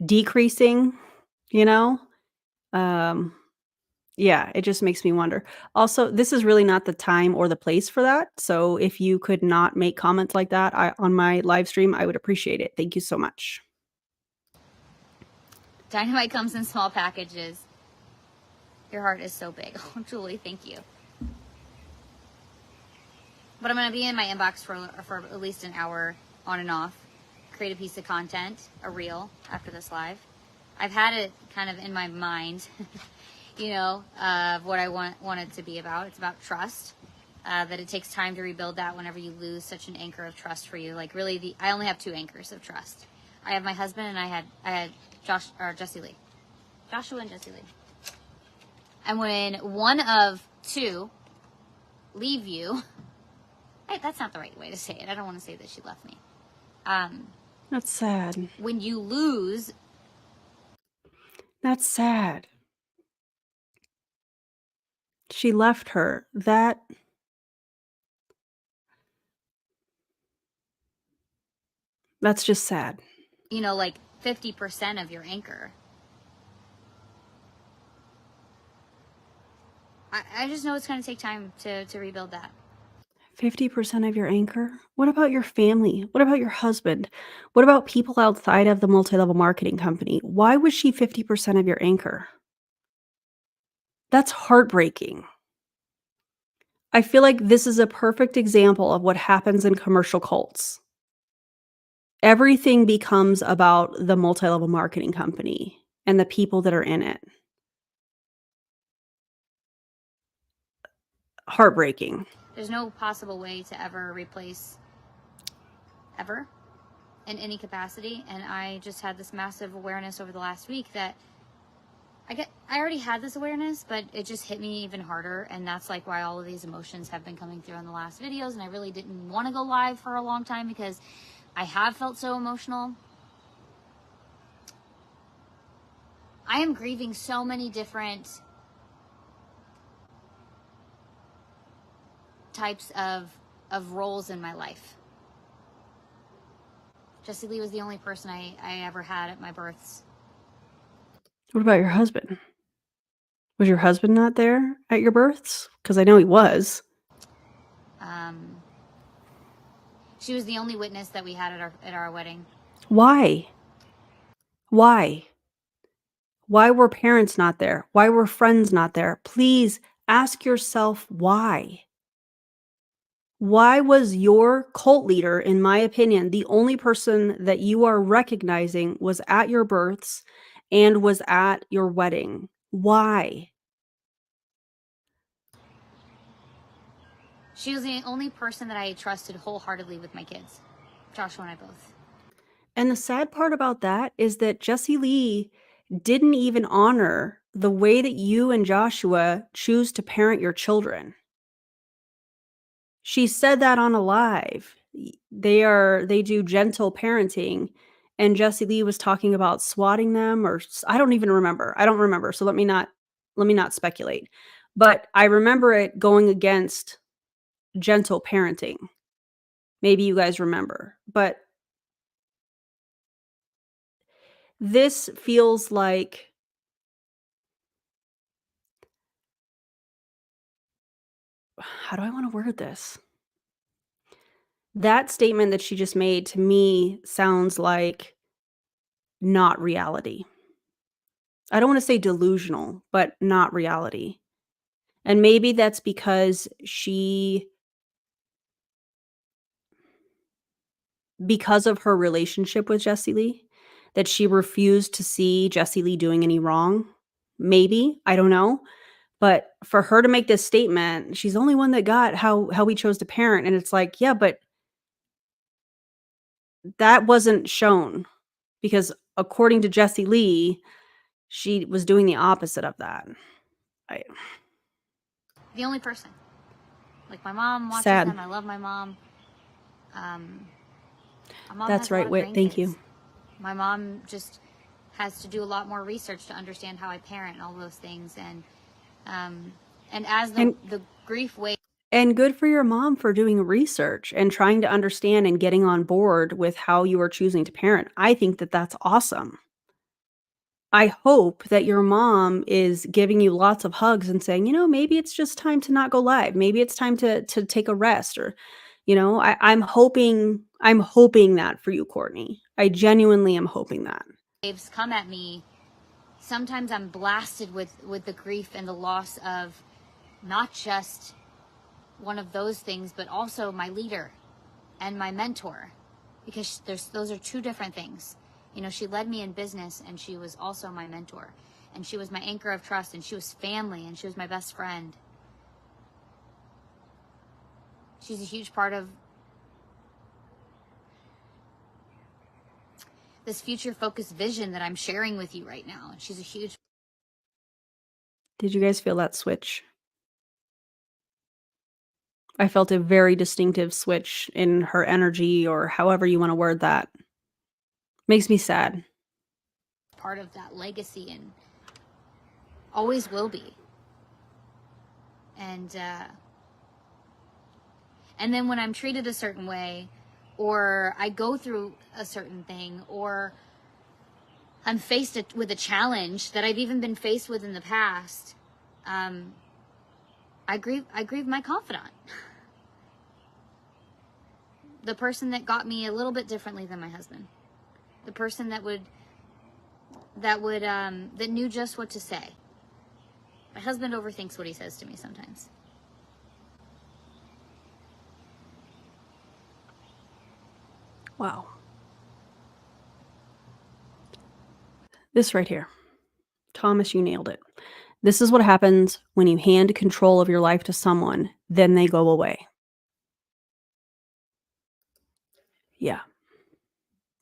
[SPEAKER 1] decreasing, you know? Yeah, it just makes me wonder. Also, this is really not the time or the place for that. So if you could not make comments like that on my live stream, I would appreciate it. Thank you so much.
[SPEAKER 2] Dynamite comes in small packages. Your heart is so big. Oh, Julie, thank you. But I'm going to be in my inbox for at least an hour on and off. Create a piece of content, a reel after this live. I've had it kind of in my mind, you know, of what I want it to be about. It's about trust, that it takes time to rebuild that whenever you lose such an anchor of trust for you. Like really, I only have 2 anchors of trust. I have my husband and I had Jessie Lee. Joshua and Jessie Lee. And when one of 2 leave you, hey, that's not the right way to say it. I don't want to say that she left me.
[SPEAKER 1] That's sad.
[SPEAKER 2] When you lose,
[SPEAKER 1] that's sad. She left her. That's just sad.
[SPEAKER 2] You know, like 50% of your anchor. I just know it's going to take time to rebuild that.
[SPEAKER 1] 50% of your anchor? What about your family? What about your husband? What about people outside of the multi-level marketing company? Why was she 50% of your anchor? That's heartbreaking. I feel like this is a perfect example of what happens in commercial cults. Everything becomes about the multi-level marketing company and the people that are in it. Heartbreaking.
[SPEAKER 2] There's no possible way to ever replace ever in any capacity. And I just had this massive awareness over the last week that I already had this awareness, but it just hit me even harder. And that's like why all of these emotions have been coming through in the last videos. And I really didn't want to go live for a long time because I have felt so emotional. I am grieving so many different types of roles in my life. Jesse Lee was the only person I ever had at my births.
[SPEAKER 1] What about your husband? Was your husband not there at your births? Because I know he was.
[SPEAKER 2] She was the only witness that we had at our wedding.
[SPEAKER 1] Why? Why? Why were parents not there? Why were friends not there? Please ask yourself why. Why was your cult leader, in my opinion, the only person that you are recognizing was at your births and was at your wedding? Why?
[SPEAKER 2] She was the only person that I trusted wholeheartedly with my kids, Joshua and I both.
[SPEAKER 1] And the sad part about that is that Jesse Lee didn't even honor the way that you and Joshua choose to parent your children. She said that on a live. They do gentle parenting, and Jesse Lee was talking about swatting them, or I don't even remember. I don't remember. So let me not speculate. But I remember it going against gentle parenting. Maybe you guys remember. But this feels like, how do I want to word this? That statement that she just made to me sounds like not reality. I don't want to say delusional, but not reality. And maybe that's because because of her relationship with Jesse Lee, that she refused to see Jesse Lee doing any wrong. Maybe, I don't know. But for her to make this statement, she's the only one that got how we chose to parent. And it's like, yeah, but that wasn't shown, because according to Jesse Lee, she was doing the opposite of that.
[SPEAKER 2] The only person. Like, my mom watches
[SPEAKER 1] Sad.
[SPEAKER 2] them. I love my mom. My mom
[SPEAKER 1] That's
[SPEAKER 2] has a
[SPEAKER 1] right,
[SPEAKER 2] lot of
[SPEAKER 1] Whit. Thank you.
[SPEAKER 2] grandkids. My mom just has to do a lot more research to understand how I parent and all those things. And as the grief waves.
[SPEAKER 1] And good for your mom for doing research and trying to understand and getting on board with how you are choosing to parent. I think that that's awesome. I hope that your mom is giving you lots of hugs and saying, maybe it's just time to not go live. Maybe it's time to take a rest, or, I'm hoping that for you, Courtney. I genuinely am hoping that.
[SPEAKER 2] Waves come at me. Sometimes I'm blasted with the grief and the loss of not just one of those things, but also my leader and my mentor, because those are two different things. She led me in business, and she was also my mentor, and she was my anchor of trust, and she was family, and she was my best friend. She's a huge part of this future-focused vision that I'm sharing with you right now. She's a huge...
[SPEAKER 1] Did you guys feel that switch? I felt a very distinctive switch in her energy, or however you want to word that. Makes me sad.
[SPEAKER 2] Part of that legacy, and always will be. And then when I'm treated a certain way, or I go through a certain thing, or I'm faced with a challenge that I've even been faced with in the past, I grieve my confidant. The person that got me a little bit differently than my husband. The person that knew just what to say. My husband overthinks what he says to me sometimes.
[SPEAKER 1] Wow. This right here. Thomas, you nailed it. This is what happens when you hand control of your life to someone, then they go away. Yeah.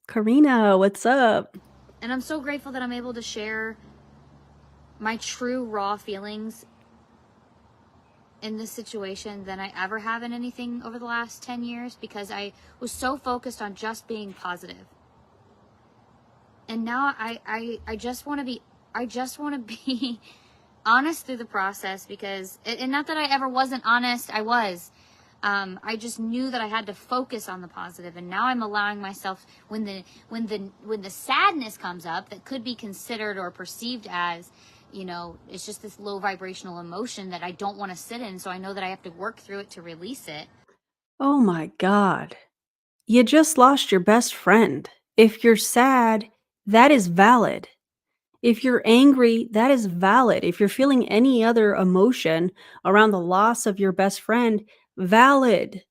[SPEAKER 1] Karina, what's up?
[SPEAKER 2] And I'm so grateful that I'm able to share my true raw feelings in this situation than I ever have in anything over the last 10 years because I was so focused on just being positive. And now I just want to be honest through the process because, and not that I ever wasn't honest, I was. I just knew that I had to focus on the positive, and now I'm allowing myself when the sadness comes up that could be considered or perceived as, you know, it's just this low vibrational emotion that I don't want to sit in, so I know that I have to work through it to release it.
[SPEAKER 1] Oh my God. You just lost your best friend. If you're sad, that is valid. If you're angry, that is valid. If you're feeling any other emotion around the loss of your best friend, valid.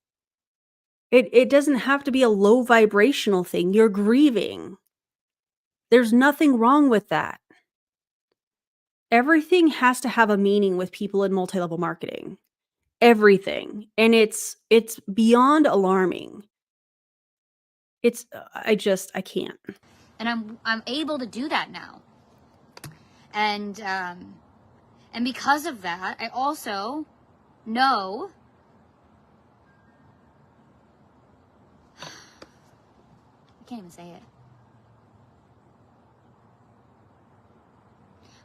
[SPEAKER 1] It doesn't have to be a low vibrational thing. You're grieving. There's nothing wrong with that. Everything has to have a meaning with people in multi-level marketing. Everything. And it's beyond alarming. I can't.
[SPEAKER 2] And I'm able to do that now. And because of that, I also know I can't even say it.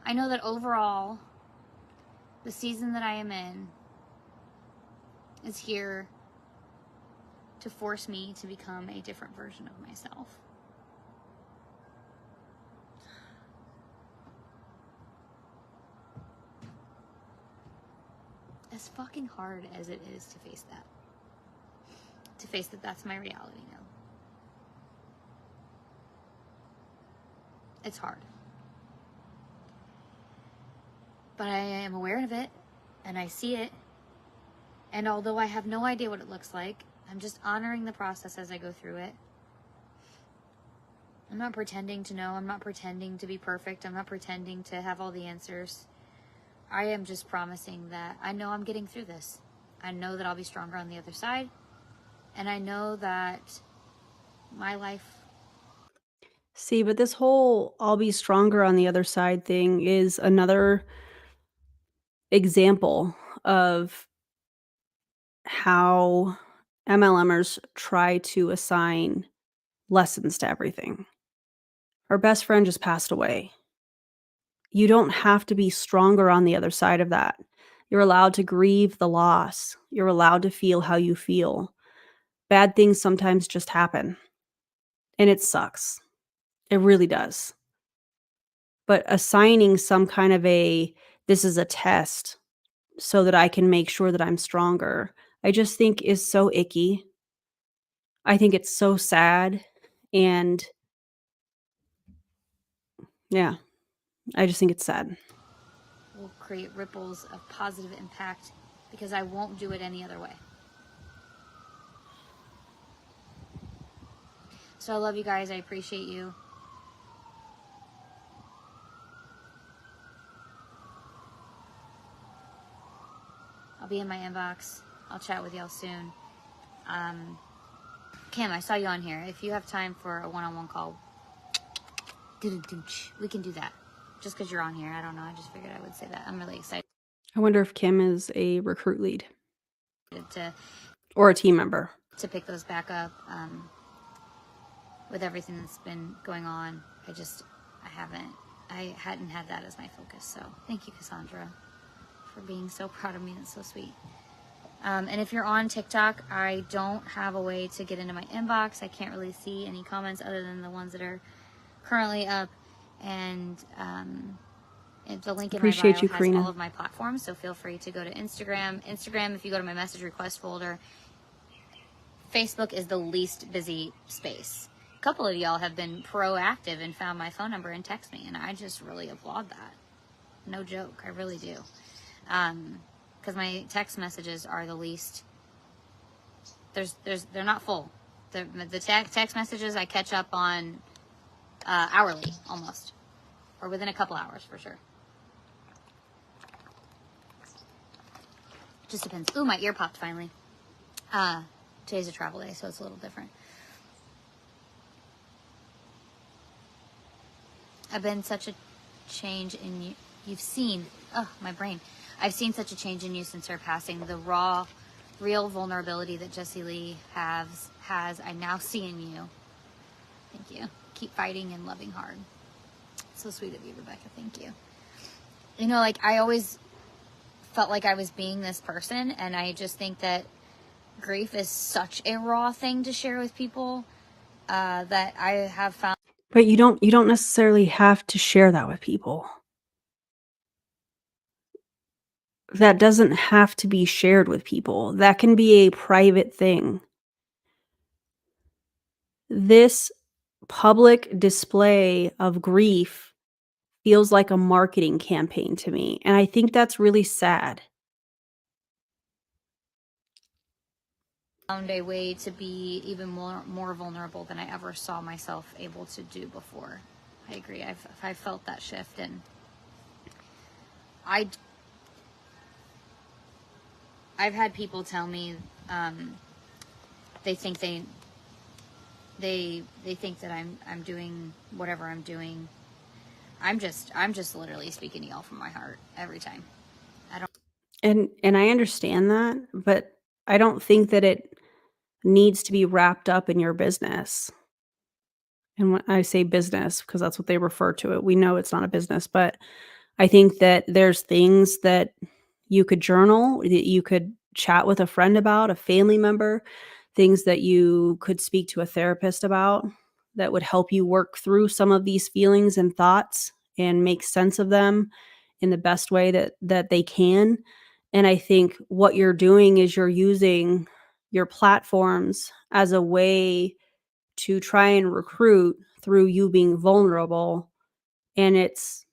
[SPEAKER 2] I know that overall, the season that I am in is here to force me to become a different version of myself. As fucking hard as it is to face that. To face that that's my reality now. It's hard. But I am aware of it, and I see it. And although I have no idea what it looks like, I'm just honoring the process as I go through it. I'm not pretending to know. I'm not pretending to be perfect. I'm not pretending to have all the answers. I am just promising that I know I'm getting through this. I know that I'll be stronger on the other side. And I know that my life...
[SPEAKER 1] See, but this whole I'll be stronger on the other side thing is another example of how MLMers try to assign lessons to everything. Our best friend just passed away. You don't have to be stronger on the other side of that. You're allowed to grieve the loss. You're allowed to feel how you feel. Bad things sometimes just happen. And it sucks. It really does. But assigning some kind of this is a test so that I can make sure that I'm stronger, I just think is so icky. I think it's so sad. And yeah, I just think it's sad.
[SPEAKER 2] will create ripples of positive impact because I won't do it any other way. So I love you guys. I appreciate you. I'll be in my inbox. I'll chat with y'all soon. Kim, I saw you on here. If you have time for a one-on-one call, we can do that. Just because you're on here. I don't know. I just figured I would say that. I'm really excited.
[SPEAKER 1] I wonder if Kim is a recruit lead
[SPEAKER 2] To
[SPEAKER 1] or a team member.
[SPEAKER 2] To pick those back up with everything that's been going on. I hadn't had that as my focus. So thank you, Cassandra, for being so proud of me. That's so sweet. And if you're on TikTok, I don't have a way to get into my inbox. I can't really see any comments other than the ones that are currently up. And the link in my bio has
[SPEAKER 1] Karina.
[SPEAKER 2] all of my platforms. So feel free to go to Instagram. Instagram, if you go to my message request folder. Facebook is the least busy space. A couple of y'all have been proactive and found my phone number and text me. And I just really applaud that. No joke. I really do. Because my text messages are the least. They're not full. The text messages I catch up on hourly, almost, or within a couple hours for sure. Just depends. Ooh, my ear popped finally. Today's a travel day, so it's a little different. I've been such a change in you. You've seen my brain. I've seen such a change in you since her passing. The raw, real vulnerability that Jessie Lee has, I now see in you. Thank you. Keep fighting and loving hard. So sweet of you, Rebecca. Thank you. You know, like, I always felt like I was being this person, and I just think that grief is such a raw thing to share with people, that I have found.
[SPEAKER 1] But you don't necessarily have to share that with people. That doesn't have to be shared with people. That can be a private thing. This public display of grief feels like a marketing campaign to me, and I think that's really sad.
[SPEAKER 2] Found a way to be even more vulnerable than I ever saw myself able to do before. I agree. I've felt that shift, and I've had people tell me they think they think that I'm doing whatever I'm doing. I'm just literally speaking to y'all from my heart every time.
[SPEAKER 1] And I understand that, but I don't think that it needs to be wrapped up in your business. And when I say business, because that's what they refer to it, we know it's not a business, but I think that there's things that you could journal, that you could chat with a friend about, a family member, things that you could speak to a therapist about that would help you work through some of these feelings and thoughts and make sense of them in the best way that they can. And I think what you're doing is you're using your platforms as a way to try and recruit through you being vulnerable, and it's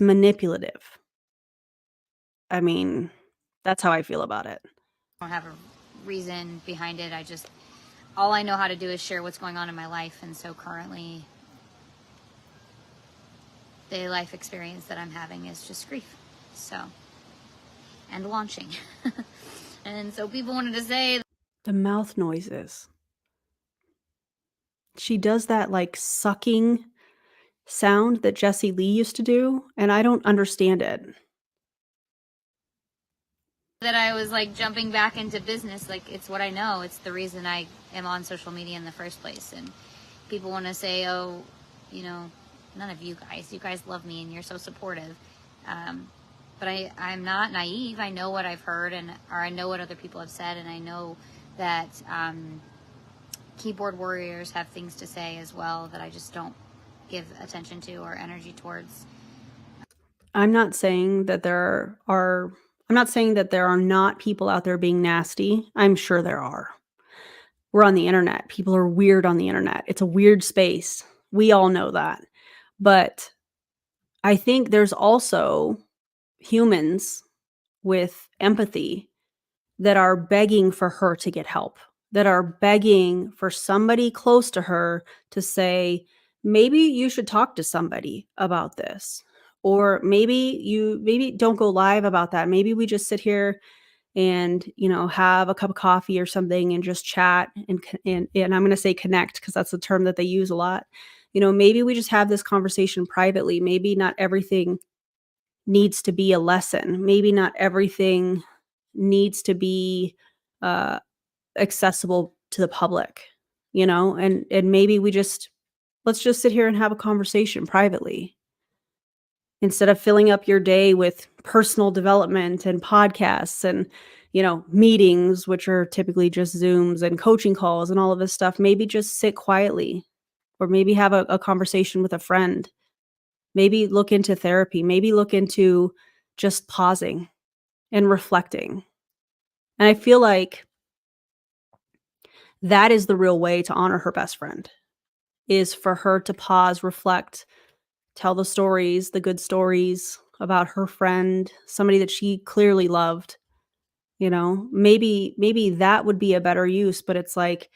[SPEAKER 1] manipulative. I mean, that's how I feel about it.
[SPEAKER 2] I don't have a reason behind it. All I know how to do is share what's going on in my life, and so currently the life experience that I'm having is just grief. So, and launching. And so people wanted to say
[SPEAKER 1] The mouth noises. She does that like sucking sound that Jessie Lee used to do, and I don't understand it.
[SPEAKER 2] that I was like jumping back into business. Like, it's what I know. It's the reason I am on social media in the first place. And people want to say, oh, you know, none of you guys love me and you're so supportive. But I'm not naive. I know what I've heard, or I know what other people have said, and I know that keyboard warriors have things to say as well that I just don't give attention to or energy towards.
[SPEAKER 1] I'm not saying that there are not people out there being nasty. I'm sure there are. We're on the internet. People are weird on the internet. It's a weird space. We all know that. But I think there's also humans with empathy that are begging for her to get help, that are begging for somebody close to her to say, maybe you should talk to somebody about this. Or maybe don't go live about that. Maybe we just sit here and, have a cup of coffee or something and just chat and I'm going to say connect because that's the term that they use a lot. Maybe we just have this conversation privately. Maybe not everything needs to be a lesson. Maybe not everything needs to be accessible to the public, and maybe let's just sit here and have a conversation privately instead of filling up your day with personal development and podcasts and, meetings, which are typically just Zooms and coaching calls and all of this stuff. Maybe just sit quietly, or maybe have a conversation with a friend. Maybe look into therapy. Maybe look into just pausing and reflecting. And I feel like that is the real way to honor her best friend, is for her to pause, reflect, tell the stories, the good stories about her friend, somebody that she clearly loved. Maybe that would be a better use, but it's like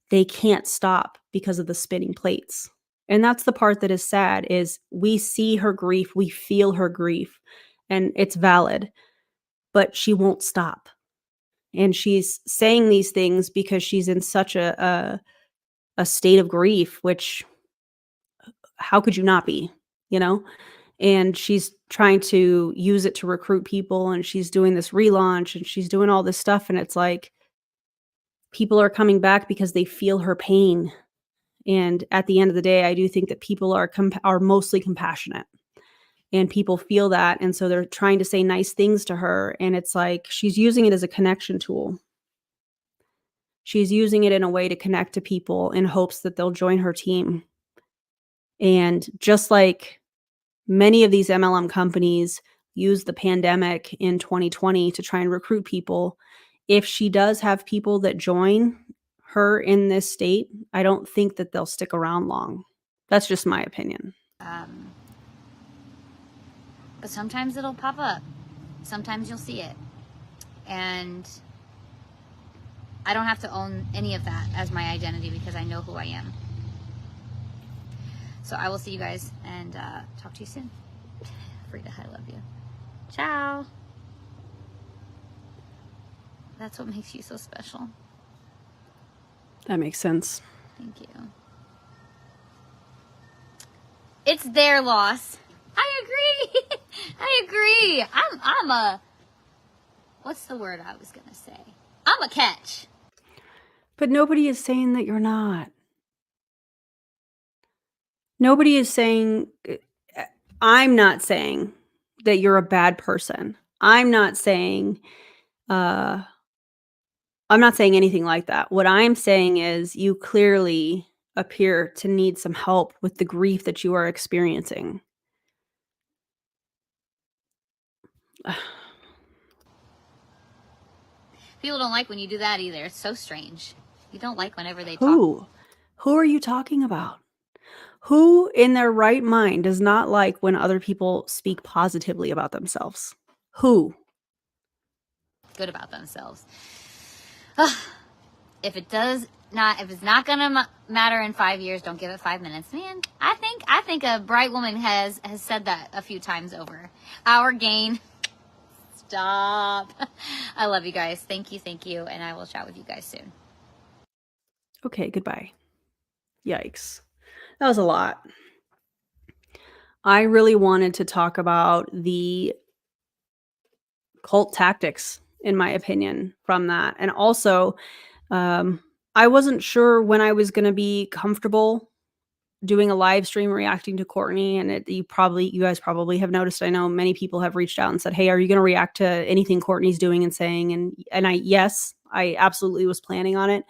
[SPEAKER 1] they can't stop because of the spinning plates. And that's the part that is sad, is we see her grief, we feel her grief, and it's valid, but she won't stop. And she's saying these things because she's in such a state of grief, which how could you not be, you know? and she's trying to use it to recruit people, and she's doing this relaunch, and she's doing all this stuff, and it's like people are coming back because they feel her pain. And at the end of the day, I do think that people are mostly compassionate, and people feel that, and so they're trying to say nice things to her, and it's like she's using it as a connection tool. She's using it in a way to connect to people in hopes that they'll join her team. And just like many of these MLM companies use the pandemic in 2020 to try and recruit people, if she does have people that join her in this state, I don't think that they'll stick around long. That's just my opinion.
[SPEAKER 2] But sometimes it'll pop up. Sometimes you'll see it. And I don't have to own any of that as my identity because I know who I am. So I will see you guys and talk to you soon. Frida, I love you. Ciao. That's what makes you so special.
[SPEAKER 1] That makes sense.
[SPEAKER 2] Thank you. It's their loss. I agree. I agree. I'm a, what's the word I was going to say? I'm a catch.
[SPEAKER 1] But nobody is saying that you're not. Nobody is saying, I'm not saying that you're a bad person. I'm not saying anything like that. What I'm saying is you clearly appear to need some help with the grief that you are experiencing.
[SPEAKER 2] People don't like when you do that either. It's so strange. You don't like whenever they talk.
[SPEAKER 1] Who are you talking about? Who in their right mind does not like when other people speak positively about themselves? Who?
[SPEAKER 2] Good about themselves. If it's not gonna matter in 5 years, don't give it 5 minutes, man. I think a bright woman has said that a few times over. Our gain. Stop. I love you guys. Thank you, and I will chat with you guys soon.
[SPEAKER 1] Okay, goodbye. Yikes. That was a lot. I really wanted to talk about the cult tactics, in my opinion, from that. And also, I wasn't sure when I was going to be comfortable doing a live stream reacting to Courtney. And you guys probably have noticed, I know many people have reached out and said, hey, are you going to react to anything Courtney's doing and saying? And yes, I absolutely was planning on it.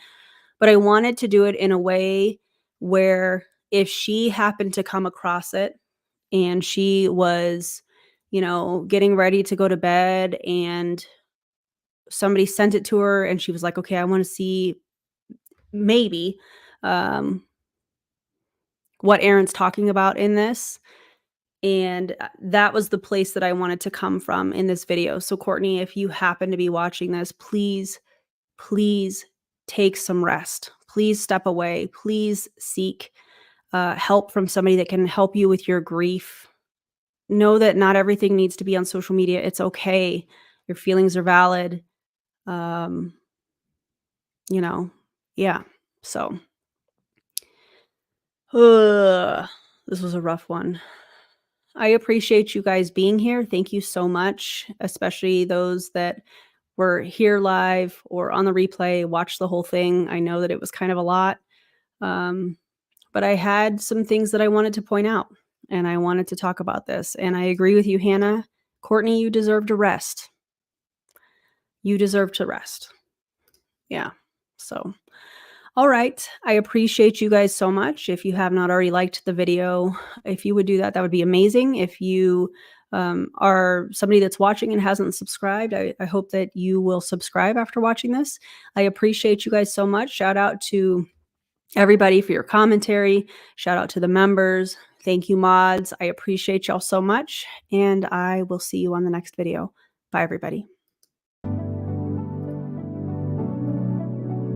[SPEAKER 1] But I wanted to do it in a way where if she happened to come across it and she was, getting ready to go to bed and somebody sent it to her and she was like, okay, I want to see maybe what Aaron's talking about in this. And that was the place that I wanted to come from in this video. So Courtney, if you happen to be watching this, please take some rest. Please step away. Please seek help from somebody that can help you with your grief. Know that not everything needs to be on social media. It's okay. Your feelings are valid. Yeah. So this was a rough one. I appreciate you guys being here. Thank you so much, especially those that were here live or on the replay, watch the whole thing. I know that it was kind of a lot, but I had some things that I wanted to point out, and I wanted to talk about this. And I agree with you, Hannah. Courtney, you deserve to rest. You deserve to rest. Yeah. So, all right. I appreciate you guys so much. If you have not already liked the video, if you would do that, that would be amazing. If you are somebody that's watching and hasn't subscribed, I hope that you will subscribe after watching this. I appreciate you guys so much. Shout out to everybody for your commentary. Shout out to the members. Thank you, mods. I appreciate y'all so much. And I will see you on the next video. Bye, everybody.